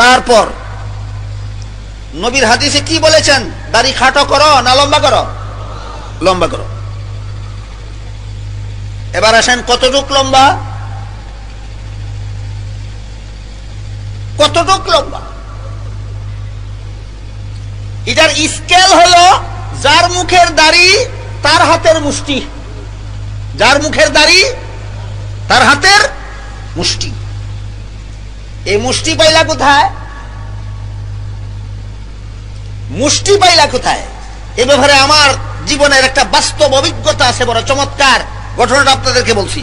তারপর নবীর হাদিসে কি বলেছেন? দাড়ি খাটো করো না লম্বা করো? লম্বা করো। এবার আসেন কতটুক লম্বা? কতটুক লম্বা? এটার স্কেল হলো যার মুখের দাড়ি তার হাতের মুষ্টি, যার মুখের দাড়ি তার হাতের মুষ্টি। এই মুষ্টি পাইলা কোথায়? মুষ্টি পাইলা কোথায়? এ ব্যাপারে আমার জীবনের একটা বাস্তব অভিজ্ঞতা আছে, বড় চমৎকার। ঘটনাটা আপনাদেরকে বলছি।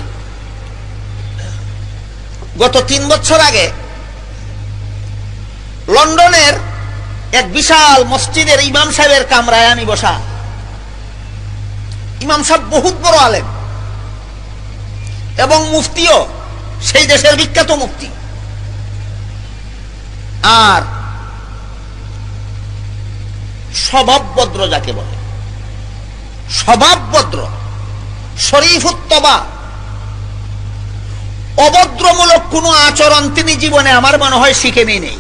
গত 3 বছর আগে লন্ডনের এক বিশাল মসজিদের ইমাম সাহেবের কামরায় আমি বসা। ইমাম সাহেব বহুত বড় আলেম এবং মুফতিও, সেই দেশের বিখ্যাত মুফতি। আর স্বভাবভদ্র যাকে বলে, স্বভাবভদ্র, শরীফুত্তবা, অভদ্রমূলক কোন আচরণ তিনি জীবনে আমার মনে হয় শিখেনি নেই।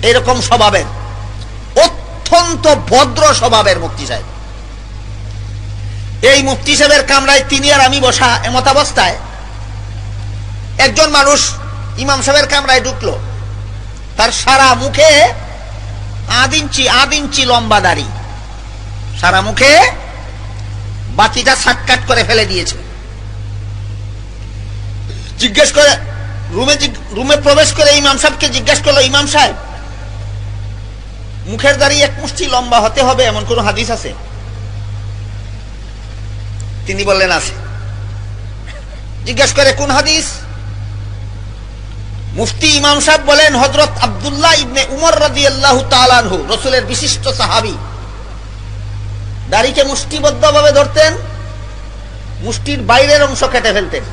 এরকম স্বভাবের, অত্যন্ত ভদ্র স্বভাবের মুফতি সাহেব। এই মুফতি সাহেবের কামরায় তিনি আর আমি বসা। এমত অবস্থায় একজন মানুষ ইমাম সাহেবের কামরায় ঢুকলো। তার সারা মুখে আধ ইঞ্চি লম্বা দাড়ি, সারা মুখে বাতিটা সাটকাট করে ফেলে দিয়েছে। জিজ্ঞেস করে রুমে প্রবেশ করে ইমাম সাহেবকে জিজ্ঞেস করলো, ইমাম সাহেব, মুখের দাড়ি এক মুষ্টি লম্বা হতে হবে এমন কোন হাদিস আছে? তিনি বললেন আছে। জিজ্ঞেস করে কোন হাদিস? মুফতি ইমাম সাহেব বলেন, হযরত আব্দুল্লাহ ইবনে উমর রাদিয়াল্লাহু তাআলা আনহু, রাসূলের বিশিষ্ট সাহাবী, দাড়িকে মুষ্টিবদ্ধভাবে ধরতেন, মুষ্টির বাইরের অংশ কেটে ফেলতেন।